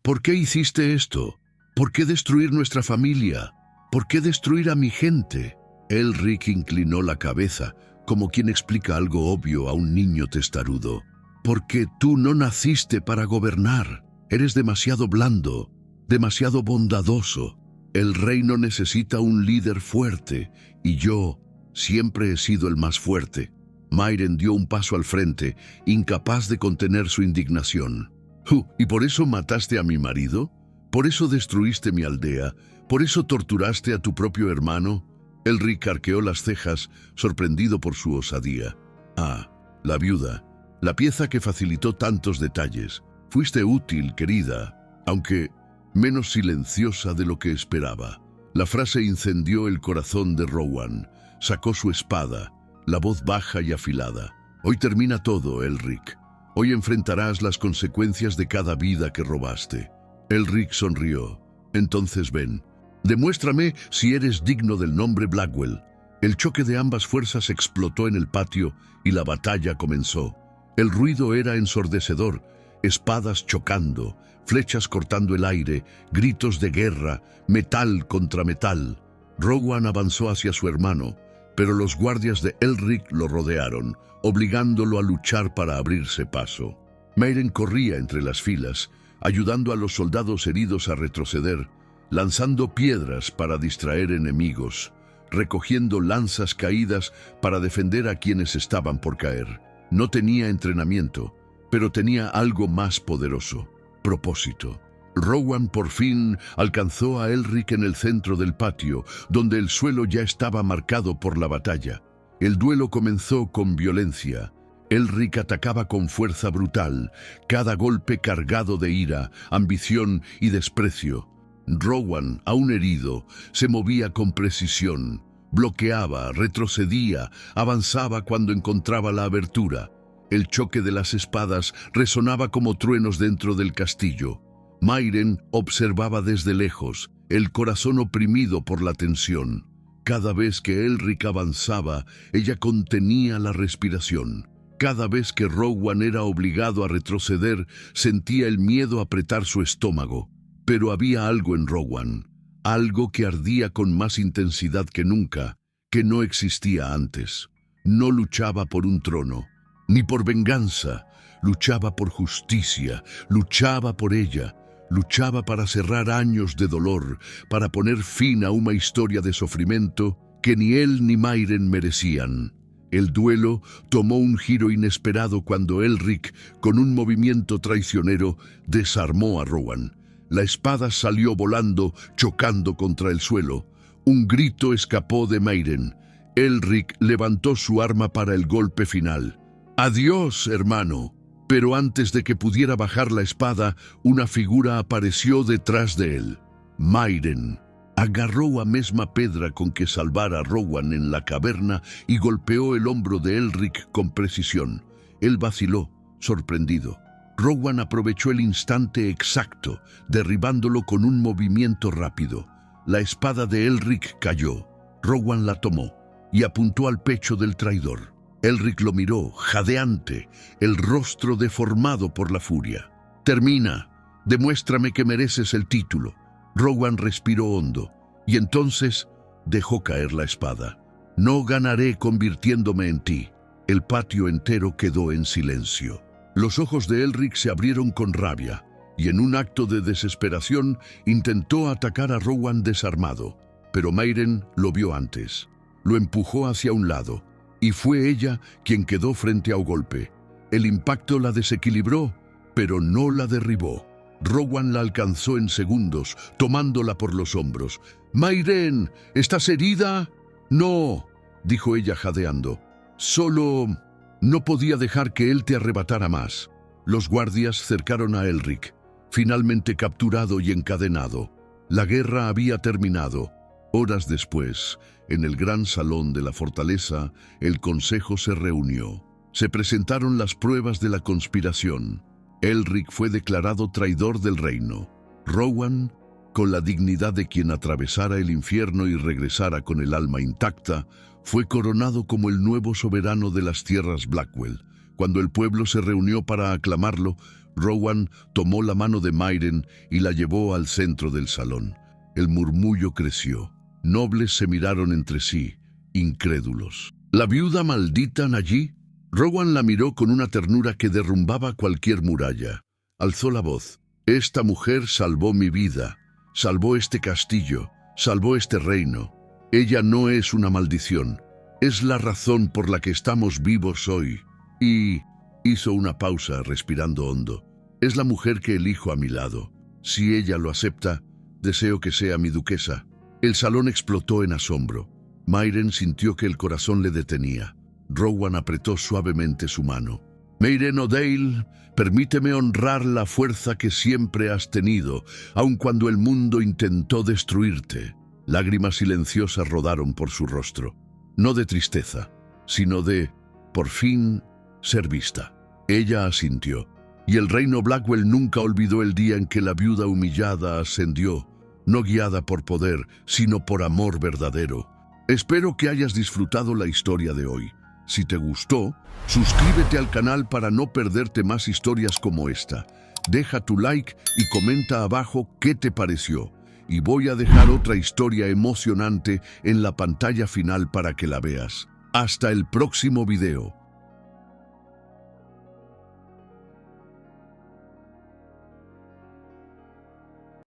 «¿Por qué hiciste esto? ¿Por qué destruir nuestra familia? ¿Por qué destruir a mi gente?» Elric inclinó la cabeza, como quien explica algo obvio a un niño testarudo. «Porque tú no naciste para gobernar. Eres demasiado blando. Demasiado bondadoso. El reino necesita un líder fuerte, y yo siempre he sido el más fuerte». Mairen dio un paso al frente, incapaz de contener su indignación. «¿Y por eso mataste a mi marido? ¿Por eso destruiste mi aldea? ¿Por eso torturaste a tu propio hermano?» Elric arqueó las cejas, sorprendido por su osadía. «Ah, la viuda, la pieza que facilitó tantos detalles. Fuiste útil, querida, aunque menos silenciosa de lo que esperaba». La frase incendió el corazón de Rowan. Sacó su espada, la voz baja y afilada. «Hoy termina todo, Elric. Hoy enfrentarás las consecuencias de cada vida que robaste». Elric sonrió. «Entonces ven. Demuéstrame si eres digno del nombre Blackwell». El choque de ambas fuerzas explotó en el patio y la batalla comenzó. El ruido era ensordecedor. Espadas chocando, flechas cortando el aire, gritos de guerra, metal contra metal. Rowan avanzó hacia su hermano, pero los guardias de Elric lo rodearon, obligándolo a luchar para abrirse paso. Mairen corría entre las filas, ayudando a los soldados heridos a retroceder, lanzando piedras para distraer enemigos, recogiendo lanzas caídas para defender a quienes estaban por caer. No tenía entrenamiento, pero tenía algo más poderoso: propósito. Rowan por fin alcanzó a Elric en el centro del patio, donde el suelo ya estaba marcado por la batalla. El duelo comenzó con violencia. Elric atacaba con fuerza brutal, cada golpe cargado de ira, ambición y desprecio. Rowan, aún herido, se movía con precisión. Bloqueaba, retrocedía, avanzaba cuando encontraba la abertura. El choque de las espadas resonaba como truenos dentro del castillo. Mairen observaba desde lejos, el corazón oprimido por la tensión. Cada vez que Elric avanzaba, ella contenía la respiración. Cada vez que Rowan era obligado a retroceder, sentía el miedo apretar su estómago. Pero había algo en Rowan, algo que ardía con más intensidad que nunca, que no existía antes. No luchaba por un trono, ni por venganza, luchaba por justicia, luchaba por ella, luchaba para cerrar años de dolor, para poner fin a una historia de sufrimiento que ni él ni Mairen merecían. El duelo tomó un giro inesperado cuando Elric, con un movimiento traicionero, desarmó a Rowan. La espada salió volando, chocando contra el suelo. Un grito escapó de Mairen. Elric levantó su arma para el golpe final. «¡Adiós, hermano!». Pero antes de que pudiera bajar la espada, una figura apareció detrás de él. Mairen agarró a mesma pedra con que salvara a Rowan en la caverna y golpeó el hombro de Elric con precisión. Él vaciló, sorprendido. Rowan aprovechó el instante exacto, derribándolo con un movimiento rápido. La espada de Elric cayó. Rowan la tomó y apuntó al pecho del traidor. Elric lo miró, jadeante, el rostro deformado por la furia. «Termina. Demuéstrame que mereces el título». Rowan respiró hondo y entonces dejó caer la espada. «No ganaré convirtiéndome en ti». El patio entero quedó en silencio. Los ojos de Elric se abrieron con rabia y en un acto de desesperación intentó atacar a Rowan desarmado, pero Mairen lo vio antes. Lo empujó hacia un lado y fue ella quien quedó frente a un golpe. El impacto la desequilibró, pero no la derribó. Rowan la alcanzó en segundos, tomándola por los hombros. «Mairen, ¿estás herida?» «No», dijo ella jadeando. «Solo no podía dejar que él te arrebatara más». Los guardias cercaron a Elric, finalmente capturado y encadenado. La guerra había terminado. Horas después, en el gran salón de la fortaleza, el consejo se reunió. Se presentaron las pruebas de la conspiración. Elric fue declarado traidor del reino. Rowan, con la dignidad de quien atravesara el infierno y regresara con el alma intacta, fue coronado como el nuevo soberano de las tierras Blackwell. Cuando el pueblo se reunió para aclamarlo, Rowan tomó la mano de Mairen y la llevó al centro del salón. El murmullo creció. Nobles se miraron entre sí, incrédulos. ¿La viuda maldita allí? Rowan la miró con una ternura que derrumbaba cualquier muralla. Alzó la voz. «Esta mujer salvó mi vida, salvó este castillo, salvó este reino. Ella no es una maldición, es la razón por la que estamos vivos hoy». Y hizo una pausa, respirando hondo. «Es la mujer que elijo a mi lado. Si ella lo acepta, deseo que sea mi duquesa». El salón explotó en asombro. Mairen sintió que el corazón le detenía. Rowan apretó suavemente su mano. «Mairen O'Dale, permíteme honrar la fuerza que siempre has tenido, aun cuando el mundo intentó destruirte». Lágrimas silenciosas rodaron por su rostro. No de tristeza, sino de, por fin, ser vista. Ella asintió. Y el reino Blackwell nunca olvidó el día en que la viuda humillada ascendió, no guiada por poder, sino por amor verdadero. Espero que hayas disfrutado la historia de hoy. Si te gustó, suscríbete al canal para no perderte más historias como esta. Deja tu like y comenta abajo qué te pareció. Y voy a dejar otra historia emocionante en la pantalla final para que la veas. Hasta el próximo video.